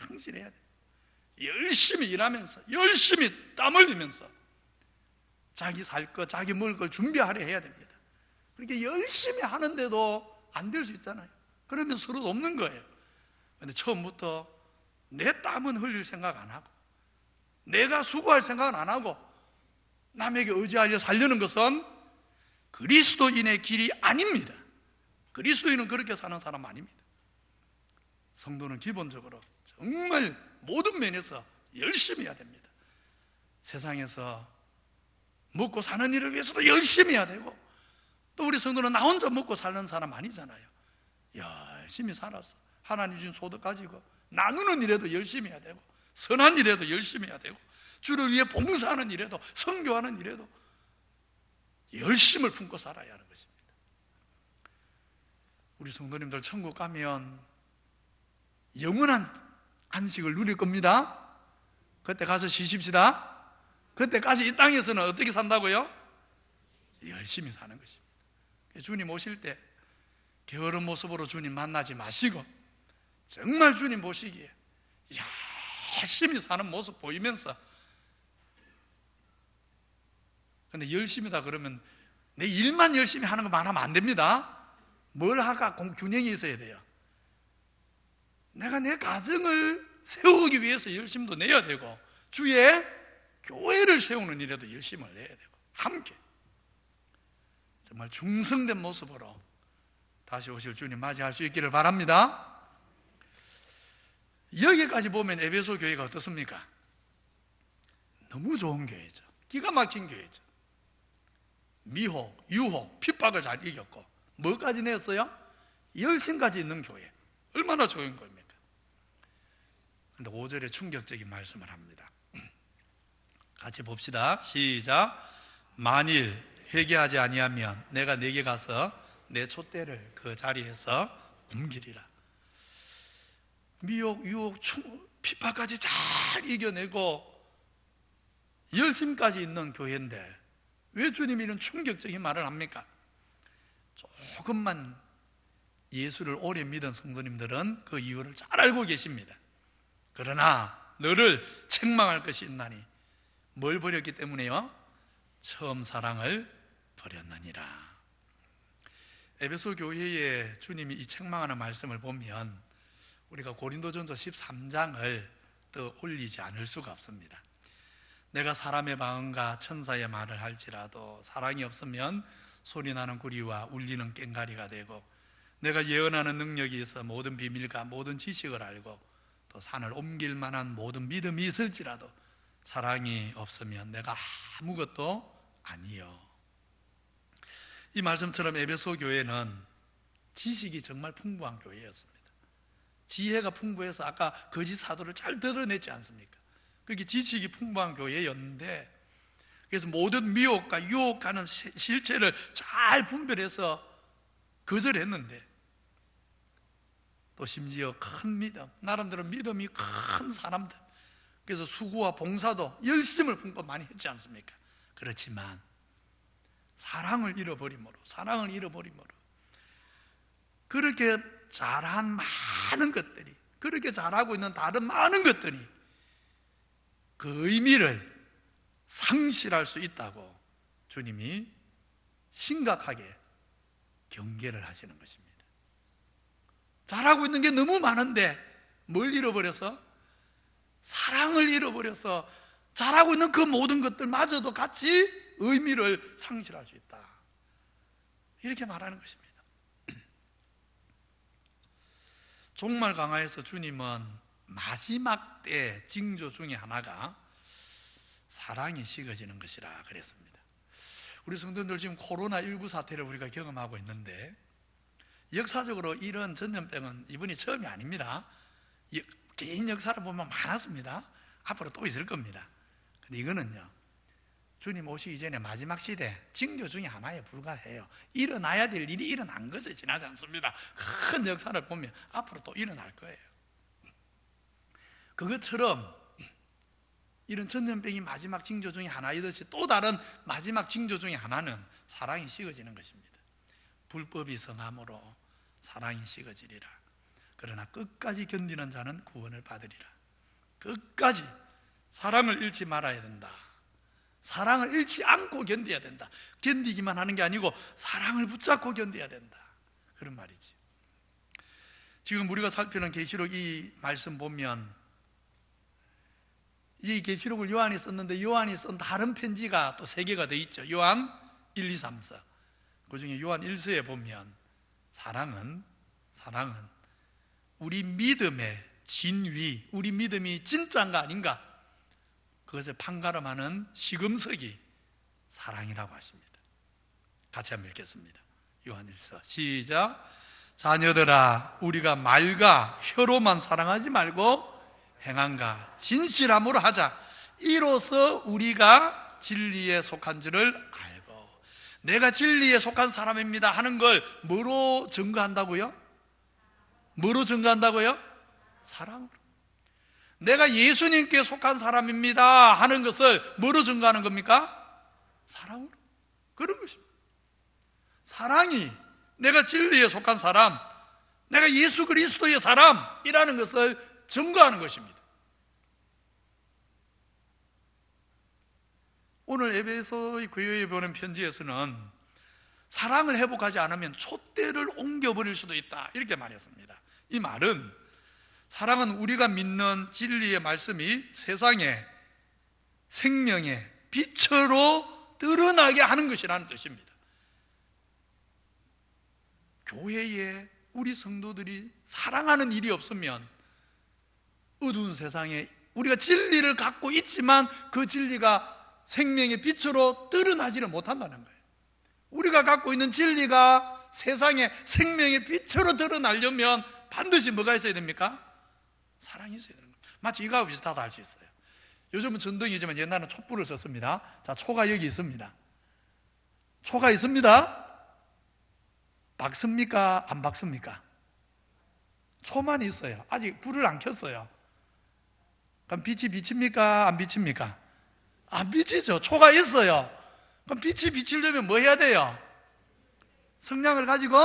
상실해야 돼요. 열심히 일하면서, 열심히 땀 흘리면서 자기 살 것, 자기 먹을 걸 준비하려 해야 됩니다. 그렇게 열심히 하는데도 안 될 수 있잖아요. 그러면 서로 없는 거예요. 그런데 처음부터 내 땀은 흘릴 생각 안 하고, 내가 수고할 생각은 안 하고 남에게 의지하려 살려는 것은 그리스도인의 길이 아닙니다. 그리스도인은 그렇게 사는 사람 아닙니다. 성도는 기본적으로 정말 모든 면에서 열심히 해야 됩니다. 세상에서 먹고 사는 일을 위해서도 열심히 해야 되고, 또 우리 성도는 나 혼자 먹고 사는 사람 아니잖아요. 열심히 살아서 하나님 주신 소득 가지고 나누는 일에도 열심히 해야 되고, 선한 일에도 열심히 해야 되고, 주를 위해 봉사하는 일에도, 선교하는 일에도 열심을 품고 살아야 하는 것입니다. 우리 성도님들 천국 가면 영원한 안식을 누릴 겁니다. 그때 가서 쉬십시다. 그때까지 이 땅에서는 어떻게 산다고요? 열심히 사는 것입니다. 주님 오실 때 게으른 모습으로 주님 만나지 마시고 정말 주님 보시기에 열심히 사는 모습 보이면서, 근데 열심히다 그러면 내 일만 열심히 하는 것만 하면 안 됩니다. 뭘 하가 균형이 있어야 돼요. 내가 내 가정을 세우기 위해서 열심도 내야 되고, 주의 교회를 세우는 일에도 열심을 내야 되고, 함께 정말 충성된 모습으로 다시 오실 주님 맞이할 수 있기를 바랍니다. 여기까지 보면 에베소 교회가 어떻습니까? 너무 좋은 교회죠. 기가 막힌 교회죠. 미혹, 유혹, 핍박을 잘 이겼고, 뭐까지 냈어요? 열심까지 있는 교회. 얼마나 좋은 겁니까? 근데 5절에 충격적인 말씀을 합니다. 같이 봅시다. 시작. 만일 회개하지 아니하면 내가 네게 가서 내 촛대를 그 자리에서 옮기리라. 미혹, 유혹, 핍박까지 잘 이겨내고 열심까지 있는 교회인데 왜 주님이 이런 충격적인 말을 합니까? 조금만 예수를 오래 믿은 성도님들은 그 이유를 잘 알고 계십니다. 그러나 너를 책망할 것이 있나니, 뭘 버렸기 때문에요? 처음 사랑을 버렸느니라. 에베소 교회에 주님이 이 책망하는 말씀을 보면 우리가 고린도전서 13장을 떠올리지 않을 수가 없습니다. 내가 사람의 방언과 천사의 말을 할지라도 사랑이 없으면 소리나는 구리와 울리는 꽹과리가 되고, 내가 예언하는 능력이 있어 모든 비밀과 모든 지식을 알고 또 산을 옮길 만한 모든 믿음이 있을지라도 사랑이 없으면 내가 아무것도 아니요. 이 말씀처럼 에베소 교회는 지식이 정말 풍부한 교회였습니다. 지혜가 풍부해서 아까 거짓 사도를 잘 드러냈지 않습니까? 그렇게 지식이 풍부한 교회였는데, 그래서 모든 미혹과 유혹하는 실체를 잘 분별해서 거절했는데, 또 심지어 큰 믿음, 나름대로 믿음이 큰 사람들, 그래서 수고와 봉사도 열심을 품고 많이 했지 않습니까? 그렇지만 사랑을 잃어버림으로 그렇게 잘한 많은 것들이, 그렇게 잘하고 있는 다른 많은 것들이 그 의미를 상실할 수 있다고 주님이 심각하게 경계를 하시는 것입니다. 잘하고 있는 게 너무 많은데 뭘 잃어버려서? 사랑을 잃어버려서 잘하고 있는 그 모든 것들마저도 같이 의미를 상실할 수 있다, 이렇게 말하는 것입니다. 종말 강화에서 주님은 마지막 때 징조 중에 하나가 사랑이 식어지는 것이라 그랬습니다. 우리 성도들 지금 코로나19 사태를 우리가 경험하고 있는데, 역사적으로 이런 전염병은 이번이 처음이 아닙니다. 긴 역사를 보면 많았습니다. 앞으로 또 있을 겁니다. 근데 이거는요, 주님 오시기 전에 마지막 시대 징조 중에 하나에 불과해요. 일어나야 될 일이 일어난 것이 지나지 않습니다. 큰 역사를 보면 앞으로 또 일어날 거예요. 그것처럼 이런 전염병이 마지막 징조 중에 하나이듯이 또 다른 마지막 징조 중에 하나는 사랑이 식어지는 것입니다. 불법이 성함으로 사랑이 식어지리라. 그러나 끝까지 견디는 자는 구원을 받으리라. 끝까지 사랑을 잃지 말아야 된다. 사랑을 잃지 않고 견뎌야 된다. 견디기만 하는 게 아니고 사랑을 붙잡고 견뎌야 된다, 그런 말이지. 지금 우리가 살피는 계시록 이 말씀 보면, 이 계시록을 요한이 썼는데 요한이 쓴 다른 편지가 또 3개가 돼 있죠. 요한 1, 2, 3, 4. 그 중에 요한 1서에 보면 사랑은 우리 믿음의 진위, 우리 믿음이 진짜인가 아닌가, 그것을 판가름하는 시금석이 사랑이라고 하십니다. 같이 한번 읽겠습니다. 요한 1서 시작. 자녀들아, 우리가 말과 혀로만 사랑하지 말고 행함과 진실함으로 하자. 이로써 우리가 진리에 속한 줄을 알고. 내가 진리에 속한 사람입니다 하는 걸 뭐로 증거한다고요? 뭐로 증거한다고요? 사랑으로. 내가 예수님께 속한 사람입니다 하는 것을 뭐로 증거하는 겁니까? 사랑으로. 그런 것입니다. 사랑이 내가 진리에 속한 사람, 내가 예수 그리스도의 사람이라는 것을 증거하는 것입니다. 오늘 에베소의 교회에 보낸 편지에서는 사랑을 회복하지 않으면 촛대를 옮겨버릴 수도 있다, 이렇게 말했습니다. 이 말은 사랑은 우리가 믿는 진리의 말씀이 세상에 생명의 빛으로 드러나게 하는 것이라는 뜻입니다. 교회에 우리 성도들이 사랑하는 일이 없으면 어두운 세상에 우리가 진리를 갖고 있지만 그 진리가 생명의 빛으로 드러나지를 못한다는 거예요. 우리가 갖고 있는 진리가 세상에 생명의 빛으로 드러나려면 반드시 뭐가 있어야 됩니까? 사랑이 있어야 되는 거예요. 마치 이거하고 비슷하다 할 수 있어요. 요즘은 전등이지만 옛날에는 촛불을 썼습니다. 자, 초가 여기 있습니다. 초가 있습니다. 박습니까? 안 박습니까? 초만 있어요. 아직 불을 안 켰어요. 그럼 빛이 비칩니까? 안 비칩니까? 안 비치죠. 초가 있어요. 그럼 빛이 비치려면 뭐 해야 돼요? 성냥을 가지고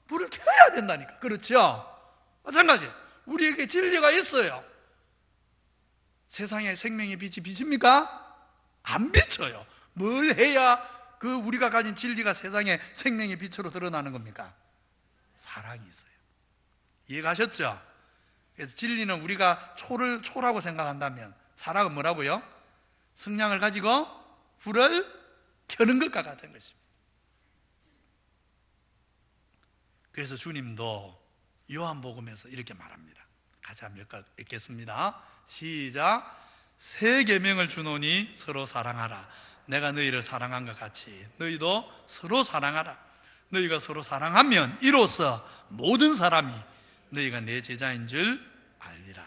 불을 켜야 된다니까. 그렇죠? 마찬가지. 우리에게 진리가 있어요. 세상에 생명의 빛이 비칩니까? 안 비쳐요. 뭘 해야 그 우리가 가진 진리가 세상에 생명의 빛으로 드러나는 겁니까? 사랑이 있어요. 이해가셨죠? 그래서 진리는 우리가 초라고 생각한다면 사랑은 뭐라고요? 성냥을 가지고 불을 켜는 것과 같은 것입니다. 그래서 주님도 요한복음에서 이렇게 말합니다. 같이 한번 읽겠습니다. 시작. 새 계명을 주노니 서로 사랑하라. 내가 너희를 사랑한 것 같이 너희도 서로 사랑하라. 너희가 서로 사랑하면 이로써 모든 사람이 너희가 내 제자인 줄 알리라.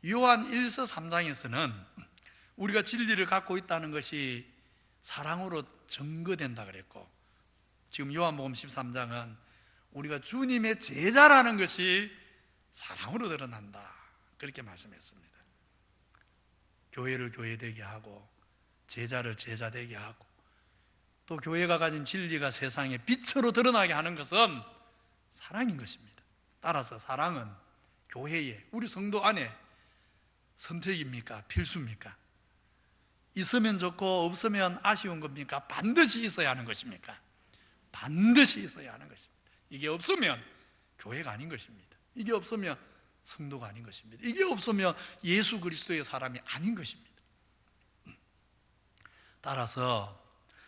요한 1서 3장에서는 우리가 진리를 갖고 있다는 것이 사랑으로 증거된다 그랬고, 지금 요한복음 13장은 우리가 주님의 제자라는 것이 사랑으로 드러난다 그렇게 말씀했습니다. 교회를 교회되게 하고 제자를 제자되게 하고 또 교회가 가진 진리가 세상에 빛으로 드러나게 하는 것은 사랑인 것입니다. 따라서 사랑은 교회에, 우리 성도 안에 선택입니까? 필수입니까? 있으면 좋고 없으면 아쉬운 겁니까? 반드시 있어야 하는 것입니까? 반드시 있어야 하는 것입니다. 이게 없으면 교회가 아닌 것입니다. 이게 없으면 성도가 아닌 것입니다. 이게 없으면 예수 그리스도의 사람이 아닌 것입니다. 따라서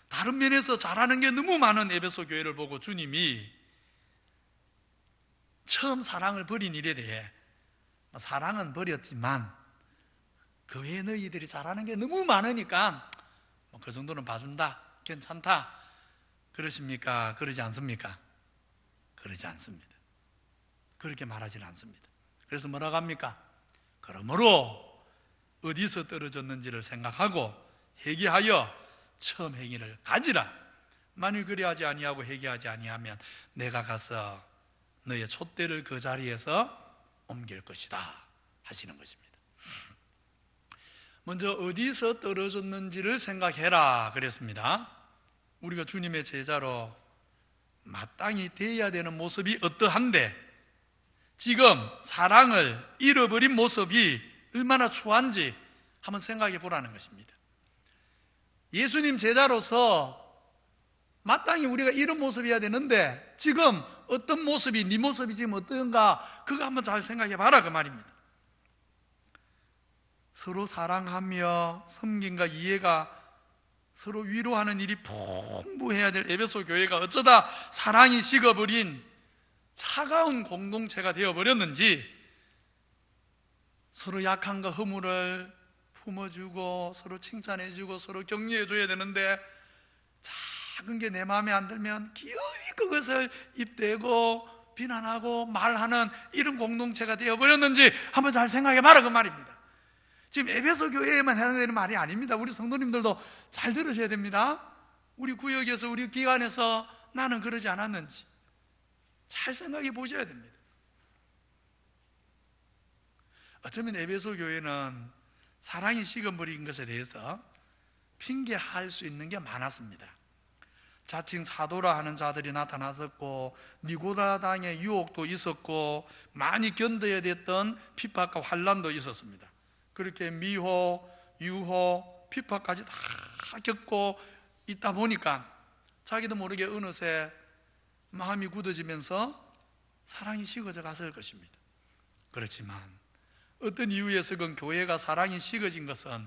다른 면에서 잘하는 게 너무 많은 에베소 교회를 보고 주님이 처음 사랑을 버린 일에 대해 사랑은 버렸지만 그 외에 너희들이 잘하는 게 너무 많으니까 그 정도는 봐준다, 괜찮다 그러십니까? 그러지 않습니까? 그러지 않습니다. 그렇게 말하지는 않습니다. 그래서 뭐라고 합니까? 그러므로 어디서 떨어졌는지를 생각하고 회개하여 처음 행위를 가지라. 만일 그리하지 아니하고 회개하지 아니하면 내가 가서 너의 촛대를 그 자리에서 옮길 것이다 하시는 것입니다. 먼저 어디서 떨어졌는지를 생각해라 그랬습니다. 우리가 주님의 제자로 마땅히 되어야 되는 모습이 어떠한데 지금 사랑을 잃어버린 모습이 얼마나 추한지 한번 생각해 보라는 것입니다. 예수님 제자로서 마땅히 우리가 이런 모습이어야 되는데 지금 어떤 모습이 네 모습이 지금 어떤가 그거 한번 잘 생각해 봐라 그 말입니다. 서로 사랑하며 섬김과 이해가 서로 위로하는 일이 풍부해야 될 에베소 교회가 어쩌다 사랑이 식어버린 차가운 공동체가 되어버렸는지 서로 약함과 허물을 품어주고 서로 칭찬해주고 서로 격려해줘야 되는데 작은 게 내 마음에 안 들면 기어이 그것을 입대고 비난하고 말하는 이런 공동체가 되어버렸는지 한번 잘 생각해봐라 그 말입니다. 지금 에베소 교회에만 해당되는 말이 아닙니다. 우리 성도님들도 잘 들으셔야 됩니다. 우리 구역에서 우리 기관에서 나는 그러지 않았는지 잘 생각해 보셔야 됩니다. 어쩌면 에베소 교회는 사랑이 식어버린 것에 대해서 핑계할 수 있는 게 많았습니다. 자칭 사도라 하는 자들이 나타났었고 니고라당의 유혹도 있었고 많이 견뎌야 됐던 핍박과 환난도 있었습니다. 그렇게 미호, 유호, 핍박까지 다 겪고 있다 보니까 자기도 모르게 어느새 마음이 굳어지면서 사랑이 식어져 갔을 것입니다. 그렇지만 어떤 이유에서건 교회가 사랑이 식어진 것은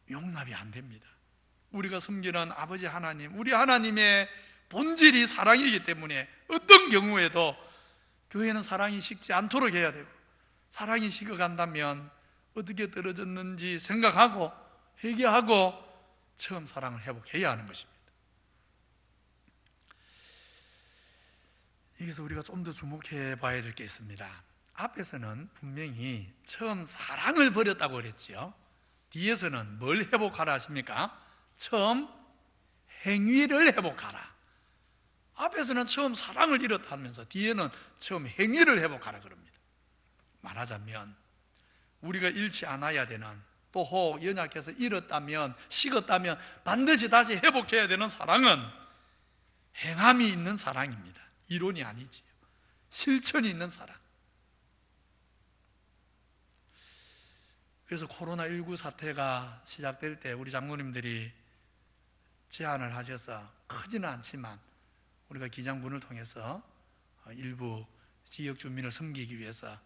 용납이 안 됩니다. 우리가 섬기는 아버지 하나님, 우리 하나님의 본질이 사랑이기 때문에 어떤 경우에도 교회는 사랑이 식지 않도록 해야 되고 사랑이 식어간다면 어떻게 떨어졌는지 생각하고 회개하고 처음 사랑을 회복해야 하는 것입니다. 여기서 우리가 좀 더 주목해 봐야 될 게 있습니다. 앞에서는 분명히 처음 사랑을 버렸다고 그랬지요. 뒤에서는 뭘 회복하라 하십니까? 처음 행위를 회복하라. 앞에서는 처음 사랑을 잃었다면서 뒤에는 처음 행위를 회복하라 그럽니다. 말하자면 우리가 잃지 않아야 되는 또 혹 연약해서 잃었다면 식었다면 반드시 다시 회복해야 되는 사랑은 행함이 있는 사랑입니다. 이론이 아니지요. 실천이 있는 사랑. 그래서 코로나19 사태가 시작될 때 우리 장로님들이 제안을 하셔서 크지는 않지만 우리가 기장군을 통해서 일부 지역 주민을 섬기기 위해서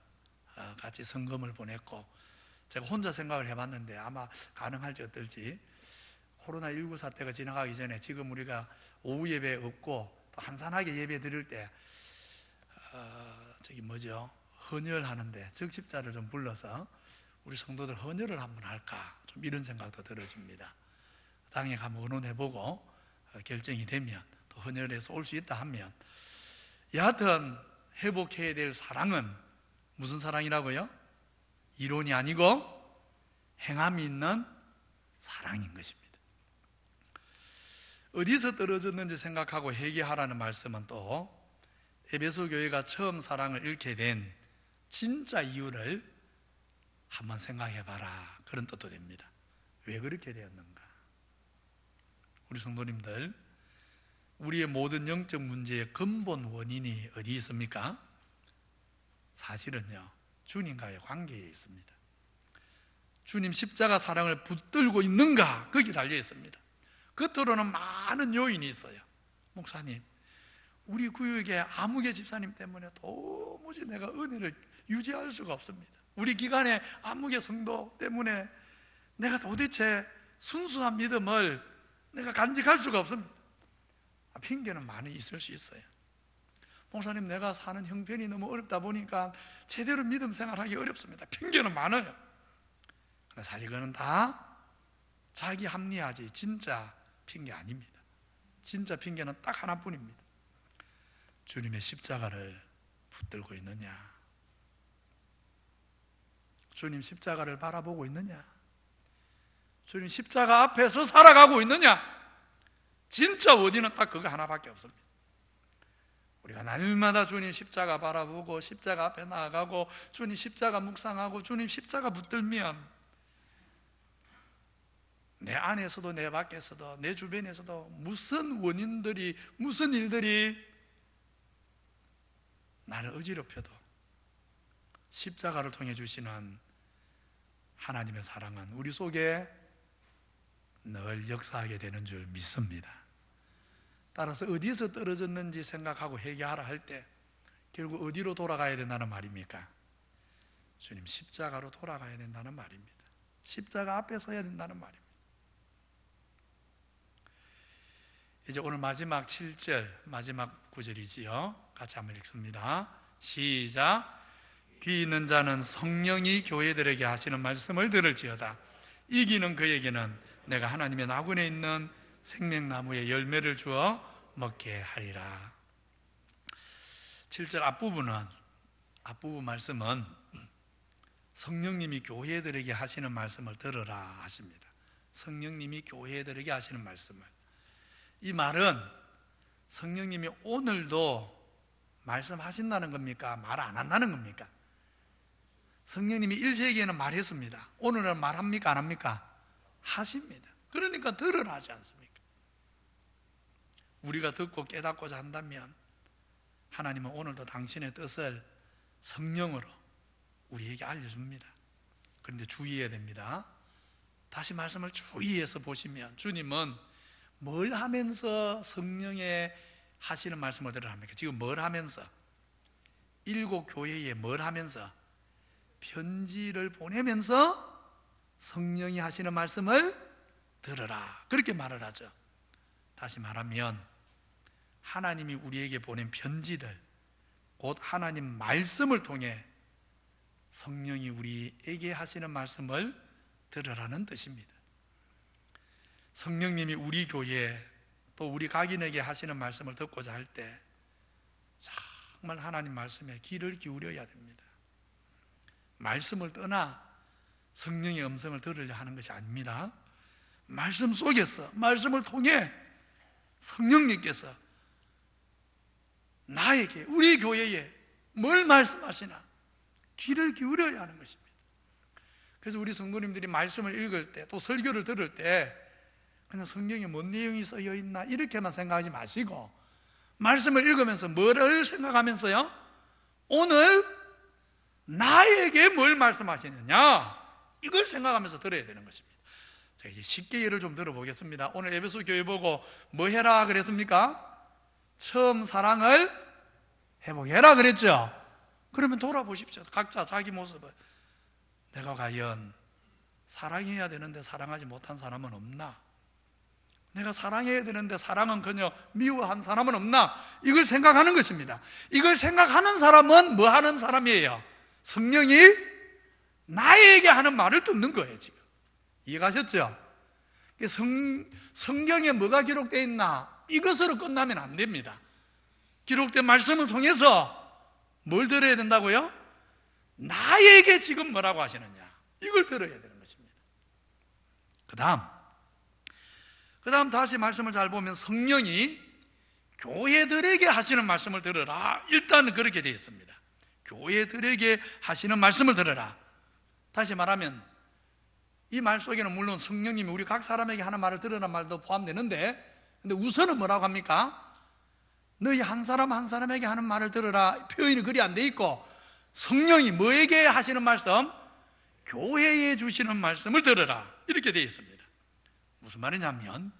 같이 성금을 보냈고, 제가 혼자 생각을 해봤는데 아마 가능할지 어떨지, 코로나19 사태가 지나가기 전에 지금 우리가 오후 예배 없고 또 한산하게 예배 드릴 때 헌혈하는데 적십자를 좀 불러서 우리 성도들 헌혈을 한번 할까, 좀 이런 생각도 들어집니다. 당에 가면 의논해보고 결정이 되면 또 헌혈해서 올 수 있다 하면, 여하튼 회복해야 될 사랑은 무슨 사랑이라고요? 이론이 아니고 행함이 있는 사랑인 것입니다. 어디서 떨어졌는지 생각하고 회개하라는 말씀은 또 에베소 교회가 처음 사랑을 잃게 된 진짜 이유를 한번 생각해봐라, 그런 뜻도 됩니다. 왜 그렇게 되었는가? 우리 성도님들, 우리의 모든 영적 문제의 근본 원인이 어디 있습니까? 사실은요, 주님과의 관계에 있습니다. 주님 십자가 사랑을 붙들고 있는가, 거기 달려 있습니다. 겉으로는 많은 요인이 있어요. 목사님, 우리 구역의 아무개 집사님 때문에 도무지 내가 은혜를 유지할 수가 없습니다. 우리 기간의 아무개 성도 때문에 내가 도대체 순수한 믿음을 내가 간직할 수가 없습니다. 핑계는 많이 있을 수 있어요. 목사님, 내가 사는 형편이 너무 어렵다 보니까 제대로 믿음 생활하기 어렵습니다. 핑계는 많아요. 사실 그거는 다 자기 합리화지 진짜 핑계 아닙니다. 진짜 핑계는 딱 하나뿐입니다. 주님의 십자가를 붙들고 있느냐? 주님 십자가를 바라보고 있느냐? 주님 십자가 앞에서 살아가고 있느냐? 진짜 원인은 딱 그거 하나밖에 없습니다. 우리가 날마다 주님 십자가 바라보고 십자가 앞에 나아가고 주님 십자가 묵상하고 주님 십자가 붙들면 내 안에서도 내 밖에서도 내 주변에서도 무슨 원인들이, 무슨 일들이 나를 어지럽혀도 십자가를 통해 주시는 하나님의 사랑은 우리 속에 늘 역사하게 되는 줄 믿습니다. 따라서 어디서 떨어졌는지 생각하고 회개하라 할 때 결국 어디로 돌아가야 된다는 말입니까? 주님 십자가로 돌아가야 된다는 말입니다. 십자가 앞에 서야 된다는 말입니다. 이제 오늘 마지막 7절, 마지막 구절이지요. 같이 한번 읽습니다. 시작. 귀 있는 자는 성령이 교회들에게 하시는 말씀을 들을지어다. 이기는 그에게는 내가 하나님의 나군에 있는 생명나무의 열매를 주어 먹게 하리라. 7절 앞부분 말씀은 성령님이 교회들에게 하시는 말씀을 들으라 하십니다. 성령님이 교회들에게 하시는 말씀을. 이 말은 성령님이 오늘도 말씀하신다는 겁니까? 말 안 한다는 겁니까? 성령님이 1세기에는 말했습니다. 오늘은 말합니까? 안 합니까? 하십니다. 그러니까 들으라 하지 않습니까? 우리가 듣고 깨닫고자 한다면 하나님은 오늘도 당신의 뜻을 성령으로 우리에게 알려줍니다. 그런데 주의해야 됩니다. 다시 말씀을 주의해서 보시면 주님은 뭘 하면서 성령의 하시는 말씀을 들으라 합니까? 지금 뭘 하면서? 7 교회에 뭘 하면서? 편지를 보내면서 성령이 하시는 말씀을 들으라, 그렇게 말을 하죠. 다시 말하면 하나님이 우리에게 보낸 편지들, 곧 하나님 말씀을 통해 성령이 우리에게 하시는 말씀을 들으라는 뜻입니다. 성령님이 우리 교회 또 우리 각인에게 하시는 말씀을 듣고자 할 때 정말 하나님 말씀에 귀를 기울여야 됩니다. 말씀을 떠나 성령의 음성을 들으려 하는 것이 아닙니다. 말씀 속에서, 말씀을 통해 성령님께서 나에게, 우리 교회에 뭘 말씀하시나 귀를 기울여야 하는 것입니다. 그래서 우리 성도님들이 말씀을 읽을 때 또 설교를 들을 때 그냥 성경에 뭔 내용이 쓰여 있나 이렇게만 생각하지 마시고 말씀을 읽으면서 뭐를 생각하면서요? 오늘 나에게 뭘 말씀하시느냐 이걸 생각하면서 들어야 되는 것입니다. 자, 이제 쉽게 예를 좀 들어보겠습니다. 오늘 에베소 교회 보고 뭐 해라 그랬습니까? 처음 사랑을 회복해라 그랬죠. 그러면 돌아보십시오. 각자 자기 모습을. 내가 과연 사랑해야 되는데 사랑하지 못한 사람은 없나? 내가 사랑해야 되는데 사랑은커녕 미워한 사람은 없나? 이걸 생각하는 것입니다. 이걸 생각하는 사람은 뭐 하는 사람이에요? 성령이 나에게 하는 말을 듣는 거예요. 지금 이해가셨죠? 성경에 뭐가 기록되어 있나? 이것으로 끝나면 안 됩니다. 기록된 말씀을 통해서 뭘 들어야 된다고요? 나에게 지금 뭐라고 하시느냐, 이걸 들어야 되는 것입니다. 그 다음 다시 말씀을 잘 보면 성령이 교회들에게 하시는 말씀을 들으라. 일단 그렇게 되어 있습니다. 교회들에게 하시는 말씀을 들으라. 다시 말하면 이 말 속에는 물론 성령님이 우리 각 사람에게 하는 말을 들으라는 말도 포함되는데, 근데 우선은 뭐라고 합니까? 너희 한 사람 한 사람에게 하는 말을 들으라. 표현이 그리 안 돼 있고, 성령이 뭐에게 하시는 말씀? 교회에 주시는 말씀을 들으라. 이렇게 되어 있습니다. 무슨 말이냐면,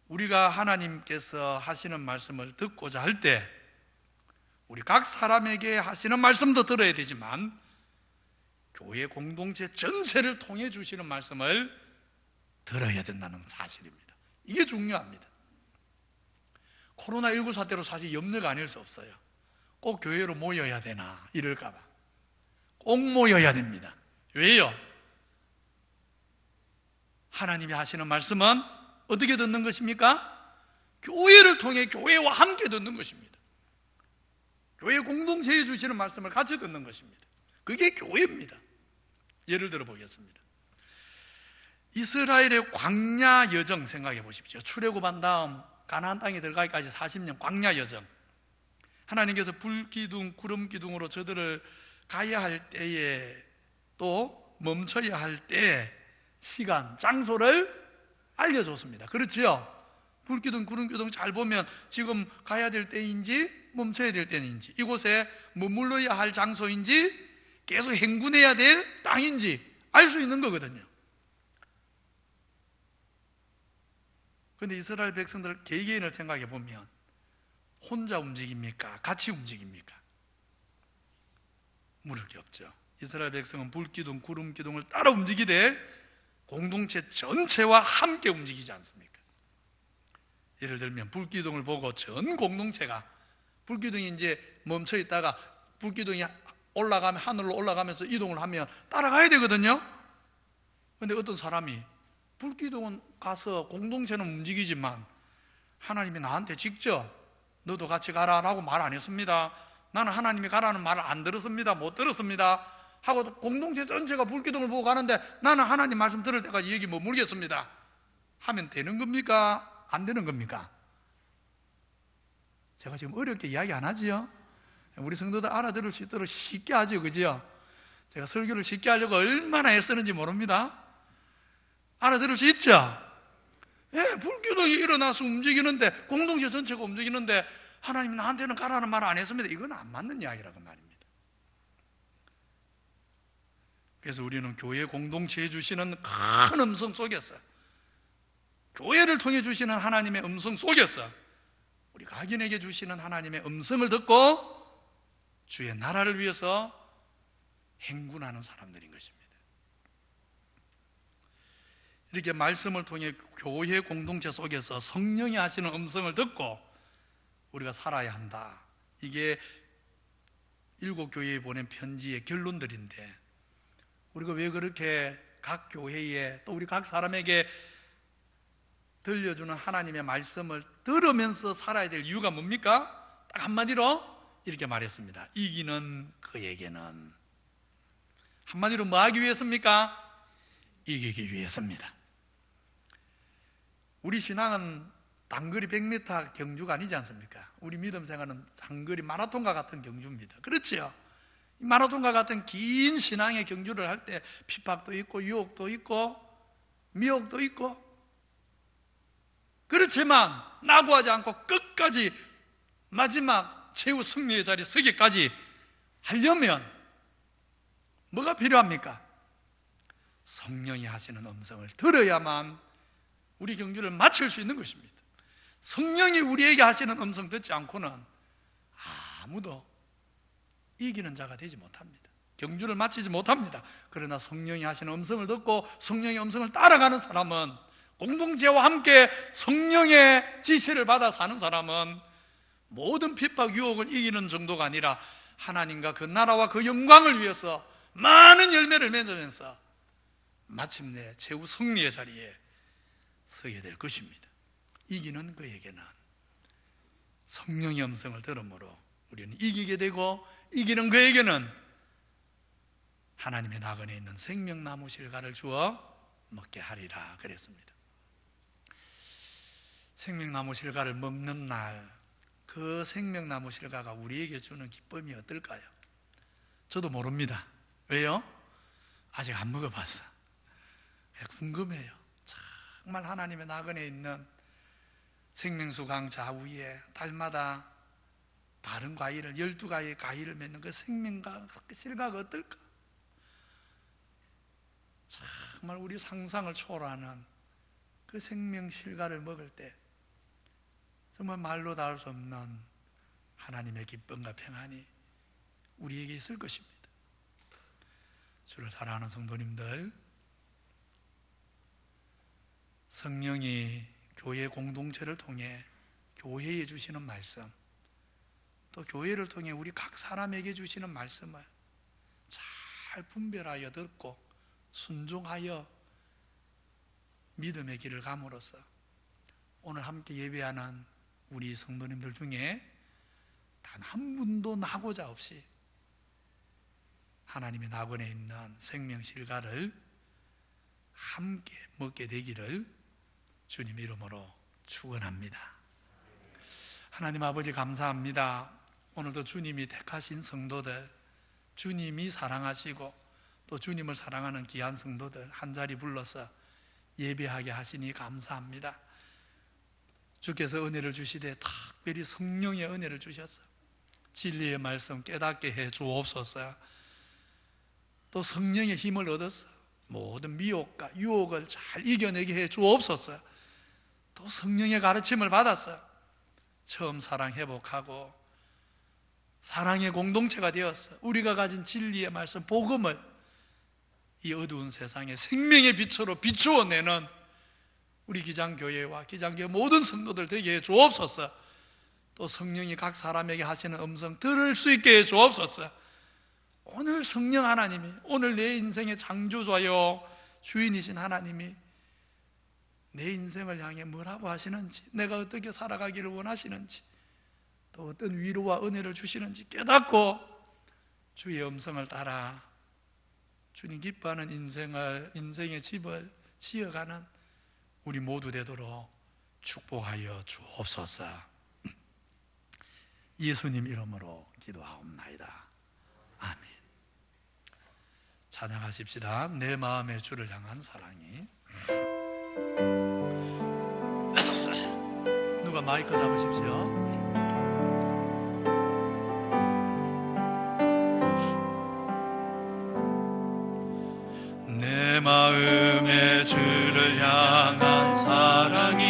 우리가 하나님께서 하시는 말씀을 듣고자 할 때 우리 각 사람에게 하시는 말씀도 들어야 되지만 교회 공동체 전체를 통해 주시는 말씀을 들어야 된다는 사실입니다. 이게 중요합니다. 코로나19 사태로 사실 염려가 아닐 수 없어요. 꼭 교회로 모여야 되나 이럴까 봐. 꼭 모여야 됩니다. 왜요? 하나님이 하시는 말씀은 어떻게 듣는 것입니까? 교회를 통해 교회와 함께 듣는 것입니다. 교회 공동체에 주시는 말씀을 같이 듣는 것입니다. 그게 교회입니다. 예를 들어 보겠습니다. 이스라엘의 광야 여정 생각해 보십시오. 출애굽한 다음 가나안 땅에 들어가기까지 40년 광야 여정. 하나님께서 불기둥, 구름기둥으로 저들을 가야 할 때에 또 멈춰야 할 때 시간, 장소를 알려줬습니다. 그렇지요? 불기둥, 구름기둥 잘 보면 지금 가야 될 때인지 멈춰야 될 때인지, 이곳에 머물러야 할 장소인지 계속 행군해야 될 땅인지 알 수 있는 거거든요. 그런데 이스라엘 백성들 개개인을 생각해 보면 혼자 움직입니까? 같이 움직입니까? 물을 게 없죠. 이스라엘 백성은 불기둥, 구름기둥을 따라 움직이되 공동체 전체와 함께 움직이지 않습니까? 예를 들면 불기둥을 보고 전 공동체가, 불기둥이 이제 멈춰 있다가 불기둥이 올라가면, 하늘로 올라가면서 이동을 하면 따라가야 되거든요. 그런데 어떤 사람이 불기둥은 가서 공동체는 움직이지만 하나님이 나한테 직접 너도 같이 가라라고 말 안 했습니다. 나는 하나님이 가라는 말을 안 들었습니다. 못 들었습니다 하고 공동체 전체가 불기둥을 보고 가는데 나는 하나님 말씀 들을 때까지 여기 머물겠습니다 하면 되는 겁니까? 안 되는 겁니까? 제가 지금 어렵게 이야기 안 하지요? 우리 성도들 알아들을 수 있도록 쉽게 하죠, 그죠? 제가 설교를 쉽게 하려고 얼마나 애쓰는지 모릅니다. 알아들을 수 있죠? 예, 불기둥이 일어나서 움직이는데, 공동체 전체가 움직이는데 하나님이 나한테는 가라는 말을 안 했습니다. 이건 안 맞는 이야기라고 말입니다. 그래서 우리는 교회 공동체에 주시는 큰 음성 속에서, 교회를 통해 주시는 하나님의 음성 속에서 우리 각인에게 주시는 하나님의 음성을 듣고 주의 나라를 위해서 행군하는 사람들인 것입니다. 이렇게 말씀을 통해 교회 공동체 속에서 성령이 하시는 음성을 듣고 우리가 살아야 한다. 이게 7교회에 보낸 편지의 결론들인데, 우리가 왜 그렇게 각 교회에 또 우리 각 사람에게 들려주는 하나님의 말씀을 들으면서 살아야 될 이유가 뭡니까? 딱 한마디로 이렇게 말했습니다. 이기는 그에게는. 한마디로 뭐 하기 위해서입니까? 이기기 위해서입니다. 우리 신앙은 단거리 100m 경주가 아니지 않습니까? 우리 믿음 생활은 장거리 마라톤과 같은 경주입니다. 그렇지요? 마라톤과 같은 긴 신앙의 경주를 할 때 핍박도 있고 유혹도 있고 미혹도 있고, 그렇지만 낙오하지 않고 끝까지 마지막 최후 승리의 자리에 서기까지 하려면 뭐가 필요합니까? 성령이 하시는 음성을 들어야만 우리 경주를 마칠 수 있는 것입니다. 성령이 우리에게 하시는 음성 듣지 않고는 아무도 이기는 자가 되지 못합니다. 경주를 마치지 못합니다. 그러나 성령이 하시는 음성을 듣고 성령의 음성을 따라가는 사람은, 공동체와 함께 성령의 지시를 받아 사는 사람은 모든 핍박 유혹을 이기는 정도가 아니라 하나님과 그 나라와 그 영광을 위해서 많은 열매를 맺으면서 마침내 최후 승리의 자리에 서게 될 것입니다. 이기는 그에게는 성령의 음성을 들음으로 우리는 이기게 되고, 이기는 그에게는 하나님의 나그네에 있는 생명나무 실과를 주어 먹게 하리라 그랬습니다. 생명나무 실과를 먹는 날, 그 생명나무 실과가 우리에게 주는 기쁨이 어떨까요? 저도 모릅니다. 왜요? 아직 안 먹어봤어. 궁금해요. 정말 하나님의 나그네에 있는 생명수 강 좌우에 달마다 다른 과일을, 12가지의 과일을 맺는 그 생명과 그 실과가 어떨까? 정말 우리 상상을 초월하는 그 생명 실과를 먹을 때 정말 말로 다 할 수 없는 하나님의 기쁨과 평안이 우리에게 있을 것입니다. 주를 사랑하는 성도님들, 성령이 교회 공동체를 통해 교회에 주시는 말씀, 또 교회를 통해 우리 각 사람에게 주시는 말씀을 잘 분별하여 듣고 순종하여 믿음의 길을 감으로써 오늘 함께 예배하는 우리 성도님들 중에 단 한 분도 나고자 없이 하나님의 나그네에 있는 생명 실과를 함께 먹게 되기를 주님 이름으로 축원합니다. 하나님 아버지 감사합니다. 오늘도 주님이 택하신 성도들, 주님이 사랑하시고 또 주님을 사랑하는 귀한 성도들 한자리 불러서 예배하게 하시니 감사합니다. 주께서 은혜를 주시되 특별히 성령의 은혜를 주셔서 진리의 말씀 깨닫게 해 주옵소서. 또 성령의 힘을 얻어서 모든 미혹과 유혹을 잘 이겨내게 해 주옵소서. 또 성령의 가르침을 받아서 처음 사랑 회복하고 사랑의 공동체가 되어서 우리가 가진 진리의 말씀, 복음을 이 어두운 세상에 생명의 빛으로 비추어내는 우리 기장교회와 기장교회 모든 성도들 되게 해 주옵소서. 또 성령이 각 사람에게 하시는 음성 들을 수 있게 해 주옵소서. 오늘 성령 하나님이, 오늘 내 인생의 창조자요 주인이신 하나님이 내 인생을 향해 뭐라고 하시는지, 내가 어떻게 살아가기를 원하시는지, 또 어떤 위로와 은혜를 주시는지 깨닫고 주의 음성을 따라 주님 기뻐하는 인생의 집을 지어가는 우리 모두 되도록 축복하여 주옵소서. 예수님 이름으로 기도하옵나이다. 아멘. 찬양하십시다. 내 마음의 주를 향한 사랑이. 누가 마이크 잡으십시오. 내 마음의 주를 향한 사랑이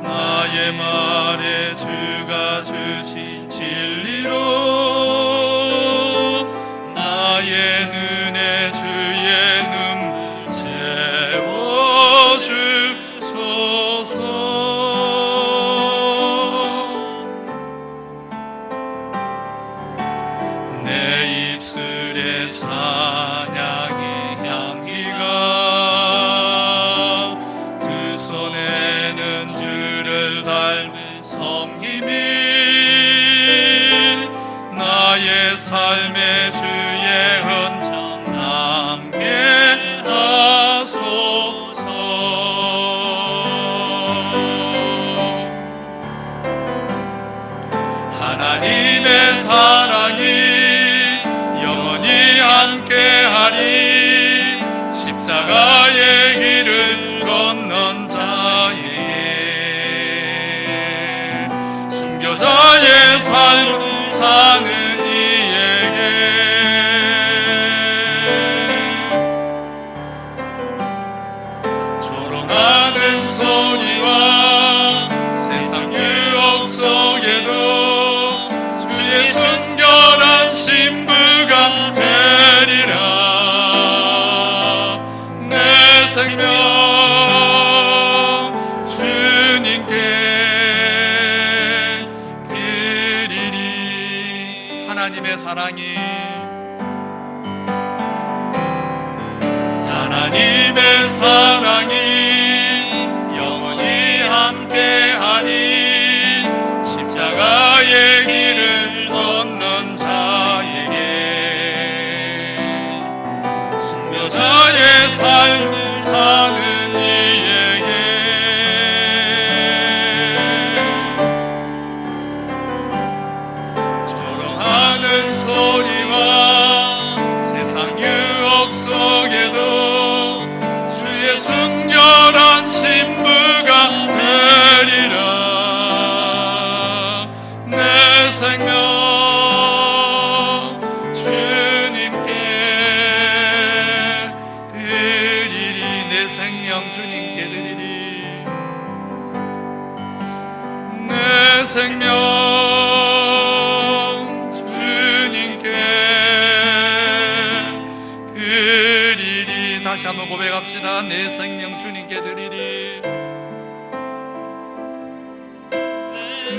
나의 말에 주가 주신 진리로 나의 눈에 주의 눈 채워주소서. 내 입술에 찬양의 향기가 두 손에는 주를 닮은 섬김이 나의 삶의 주의 흔적 남게 하소서. 하나님의 사랑이 영원히 함께하리. 십자가의 길을 건넌 자에게 순교자의 삶 사는 이에게 조롱하는 소리와 세상 유혹 속에도 주의 순결한 신부가 되리라. 내 생명 주님께 드리리. 하나님의 사랑이 하나님의 사랑이 영원히 함께하니 십자가의 길을 걷는 자에게 순교자의 삶을 사는 이에게 조롱하는 소리와 세상 유혹 속에도 순결한 신부가 되리라. 내 생명 주님께 드리리. 내 생명 주님께 드리리. 내 생명 다시 한번 고백합시다. 내 생명 주님께 드리리.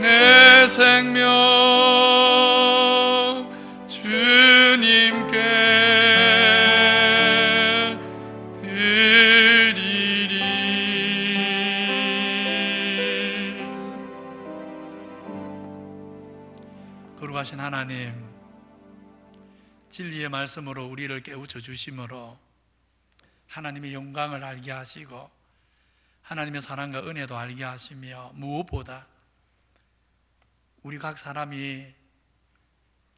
내 생명 주님께 드리리. 거룩하신 하나님, 진리의 말씀으로 우리를 깨우쳐 주심으로 하나님의 영광을 알게 하시고 하나님의 사랑과 은혜도 알게 하시며, 무엇보다 우리 각 사람이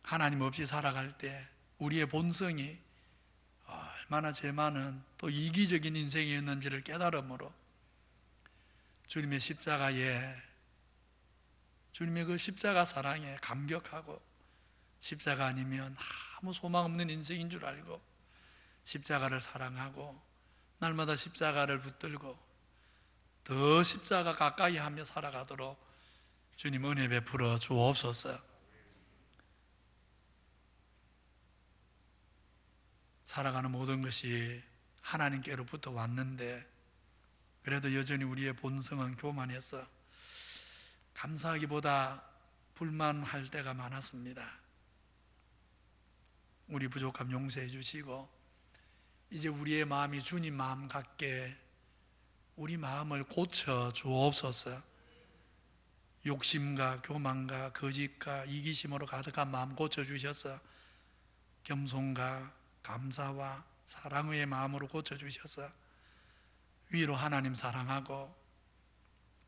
하나님 없이 살아갈 때 우리의 본성이 얼마나 죄 많은 또 이기적인 인생이었는지를 깨달음으로 주님의 십자가에, 주님의 그 십자가 사랑에 감격하고, 십자가 아니면 아무 소망 없는 인생인 줄 알고 십자가를 사랑하고 날마다 십자가를 붙들고 더 십자가 가까이 하며 살아가도록 주님 은혜 베풀어 주옵소서. 살아가는 모든 것이 하나님께로부터 왔는데 그래도 여전히 우리의 본성은 교만해서 감사하기보다 불만할 때가 많았습니다. 우리 부족함 용서해 주시고 이제 우리의 마음이 주님 마음 같게 우리 마음을 고쳐 주옵소서. 욕심과 교만과 거짓과 이기심으로 가득한 마음 고쳐 주셔서 겸손과 감사와 사랑의 마음으로 고쳐 주셔서 위로 하나님 사랑하고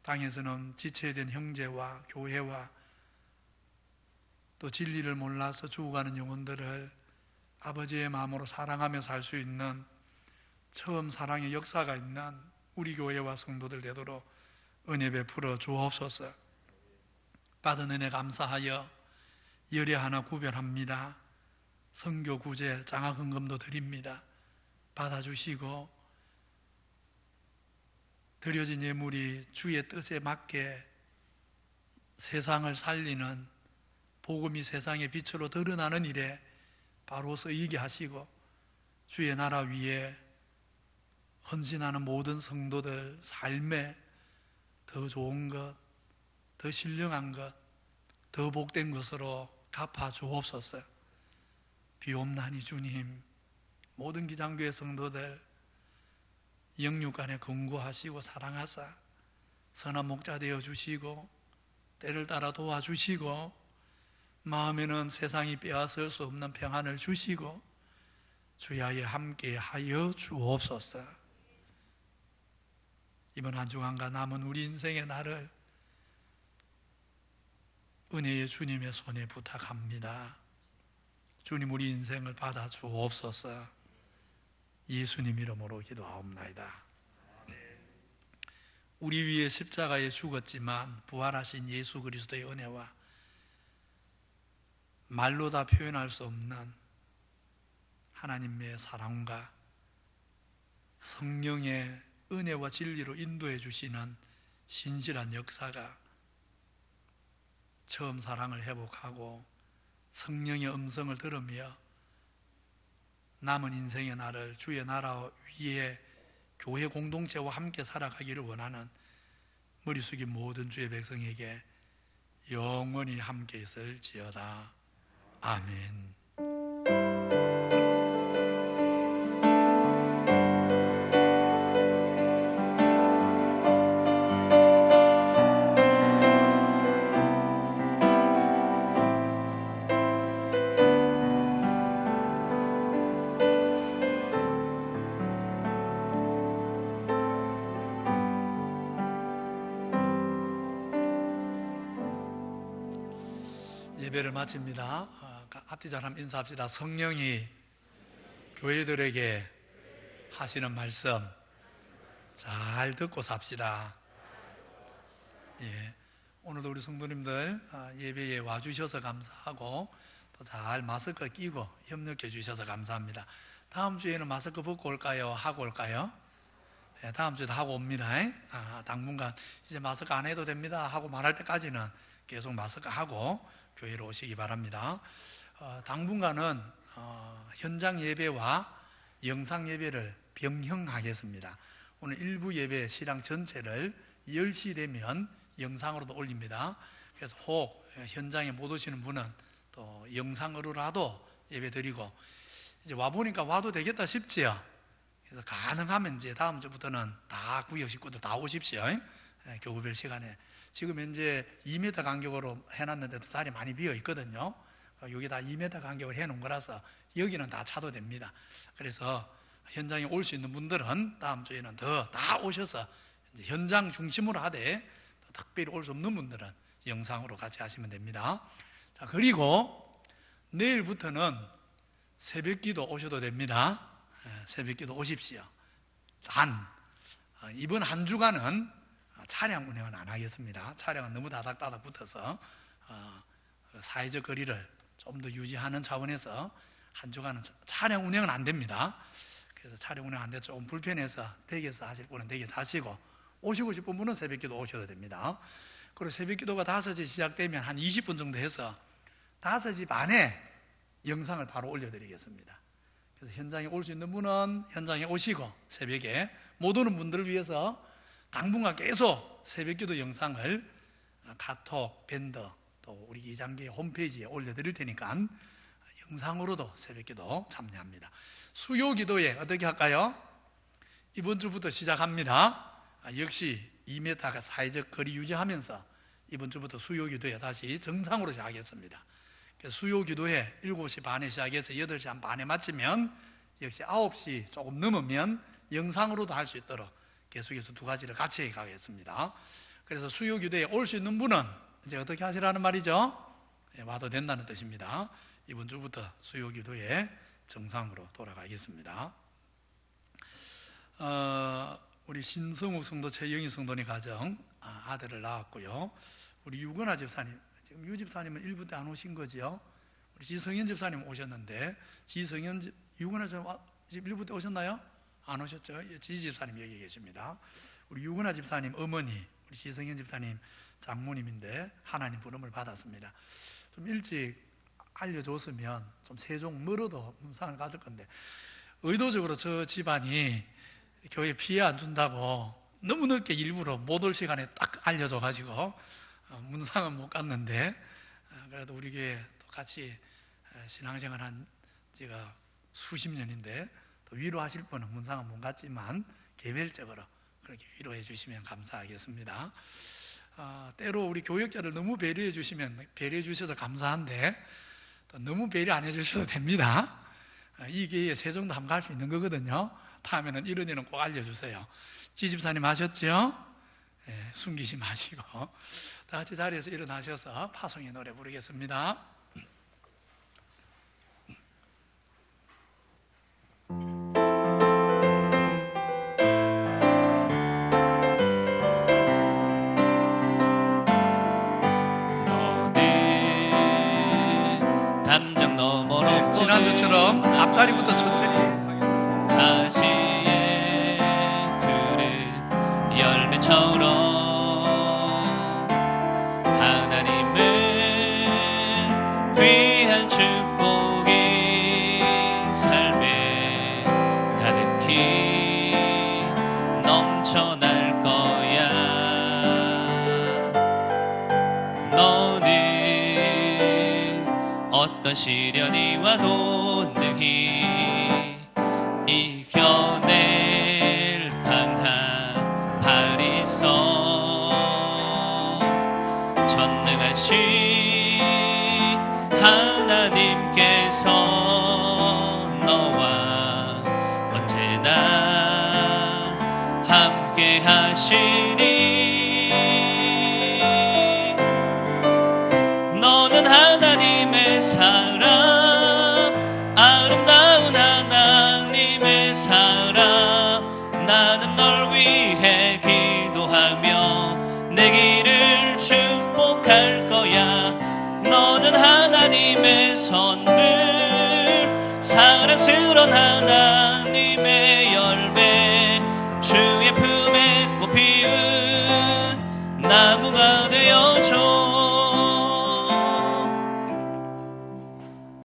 땅에서는 지체된 형제와 교회와 또 진리를 몰라서 죽어가는 영혼들을 아버지의 마음으로 사랑하며 살 수 있는 처음 사랑의 역사가 있는 우리 교회와 성도들 되도록 은혜 베풀어 주옵소서. 받은 은혜 감사하여 열애 하나 구별합니다. 선교 구제 장학헌금도 드립니다. 받아주시고 드려진 예물이 주의 뜻에 맞게 세상을 살리는, 복음이 세상의 빛으로 드러나는 일에 바로 쓰이게 하시고 주의 나라 위에 헌신하는 모든 성도들 삶에 더 좋은 것, 더 신령한 것, 더 복된 것으로 갚아 주옵소서. 비옵나니 주님, 모든 기장교회 성도들 영육간에 근고하시고 사랑하사 선한 목자 되어 주시고 때를 따라 도와주시고 마음에는 세상이 빼앗을 수 없는 평안을 주시고 주야에 함께 하여 주옵소서. 이번 한 주간과 남은 우리 인생의 날을 은혜의 주님의 손에 부탁합니다. 주님, 우리 인생을 받아 주옵소서. 예수님 이름으로 기도하옵나이다. 우리 위에 십자가에 죽었지만 부활하신 예수 그리스도의 은혜와 말로 다 표현할 수 없는 하나님의 사랑과 성령의 은혜와 진리로 인도해 주시는 신실한 역사가 처음 사랑을 회복하고 성령의 음성을 들으며 남은 인생의 날을 주의 나라 위에 교회 공동체와 함께 살아가기를 원하는 머리 숙인 모든 주의 백성에게 영원히 함께 있을지어다. 아멘. 예배를 마칩니다. 앞뒤 사람 인사합시다. 성령이 교회들에게 하시는 말씀 잘 듣고 삽시다. 예, 오늘도 우리 성도님들 예배에 와주셔서 감사하고 또 잘 마스크 끼고 협력해 주셔서 감사합니다. 다음 주에는 마스크 벗고 올까요? 하고 올까요? 예, 다음 주에도 하고 옵니다. 당분간 이제 마스크 안 해도 됩니다 하고 말할 때까지는 계속 마스크 하고 교회로 오시기 바랍니다. 당분간은 현장 예배와 영상 예배를 병행하겠습니다. 오늘 일부 예배 시랑 전체를 10시 되면 영상으로도 올립니다. 그래서 혹 현장에 못 오시는 분은 또 영상으로라도 예배 드리고, 이제 와보니까 와도 되겠다 싶지요. 그래서 가능하면 이제 다음 주부터는 다 구역 식구들 다 오십시오. 교구별 시간에. 지금 현재 2m 간격으로 해놨는데도 자리 많이 비어 있거든요. 여기 다 2m 간격을 해놓은 거라서 여기는 다 차도 됩니다. 그래서 현장에 올 수 있는 분들은 다음 주에는 더 다 오셔서 이제 현장 중심으로 하되, 특별히 올 수 없는 분들은 영상으로 같이 하시면 됩니다. 자, 그리고 내일부터는 새벽기도 오셔도 됩니다. 새벽기도 오십시오. 단 이번 한 주간은 차량 운행은 안 하겠습니다. 차량은 너무 다닥다닥 붙어서 사회적 거리를 좀 더 유지하는 차원에서 한 주간은 차량 운행은 안 됩니다. 그래서 차량 운행 안 돼서 조금 불편해서 댁에서 하실 분은 댁에서 하시고, 오시고 싶은 분은 새벽기도 오셔도 됩니다. 그리고 새벽기도가 5시 시작되면 한 20분 정도 해서 5시 반에 영상을 바로 올려드리겠습니다. 그래서 현장에 올 수 있는 분은 현장에 오시고, 새벽에 못 오는 분들을 위해서 당분간 계속 새벽기도 영상을 카톡, 밴더, 또 우리 이장계 홈페이지에 올려드릴 테니까 영상으로도 새벽기도 참여합니다. 수요기도에 어떻게 할까요? 이번 주부터 시작합니다. 역시 2m가 사회적 거리 유지하면서 이번 주부터 수요기도에 다시 정상으로 시작하겠습니다. 그래서 수요기도에 7시 반에 시작해서 8시 한 반에 마치면 역시 9시 조금 넘으면 영상으로도 할 수 있도록 계속해서 두 가지를 같이 가겠습니다. 그래서 수요기도에 올 수 있는 분은 이제 어떻게 하시라는 말이죠? 와도 된다는 뜻입니다. 이번 주부터 수요기도에 정상으로 돌아가겠습니다. 우리 신성욱 성도, 최영희 성도님 가정 아들을 낳았고요. 우리 유건아 집사님, 지금 유 집사님은 1부 때 안 오신 거지요? 우리 지성현 집사님 오셨는데, 유건아 집사님 지금 1부 때 오셨나요? 안 오셨죠? 지 집사님 여기 계십니다. 우리 유건아 집사님 어머니, 우리 지성현 집사님 장모님인데 하나님 부름을 받았습니다. 좀 일찍 알려줬으면 좀 세종 멀어도 문상을 가질 건데, 의도적으로 저 집안이 교회 피해 안 준다고 너무 늦게 일부러 못 올 시간에 딱 알려줘가지고 문상은 못 갔는데, 그래도 우리 교회 똑같이 신앙생활 한 지가 수십 년인데 또 위로하실 분은 문상은 못 갔지만 개별적으로 그렇게 위로해 주시면 감사하겠습니다. 때로 우리 교역자를 너무 배려해 주셔서 감사한데 또 너무 배려 안 해주셔도 됩니다. 이 교회에 세종도 한번 갈 수 있는 거거든요. 다음에는 이런 일은 꼭 알려주세요. 지집사님 하셨죠? 네, 숨기지 마시고 다 같이 자리에서 일어나셔서 파송의 노래 부르겠습니다. 담장 너머로 네, 지난주처럼 앞자리부터 천천히 가시에 그래 서로 하나님을 귀한 축복이 삶에 가득히 넘쳐날 거야. 너는 어떤 시련이 와도 능히 이겨낼 강한 팔이 있어. 전능하신 하나님께서 너와 언제나 함께 하시니 너는 하나님의 사람, 아름다운 하나님의 사람. 나는 널 위해 기도하며 내 길을 축복할 거야. 너는 하나님의 선물, 사랑스러운 하나님의 열매, 주의 품에 꽃 피운 나무가 되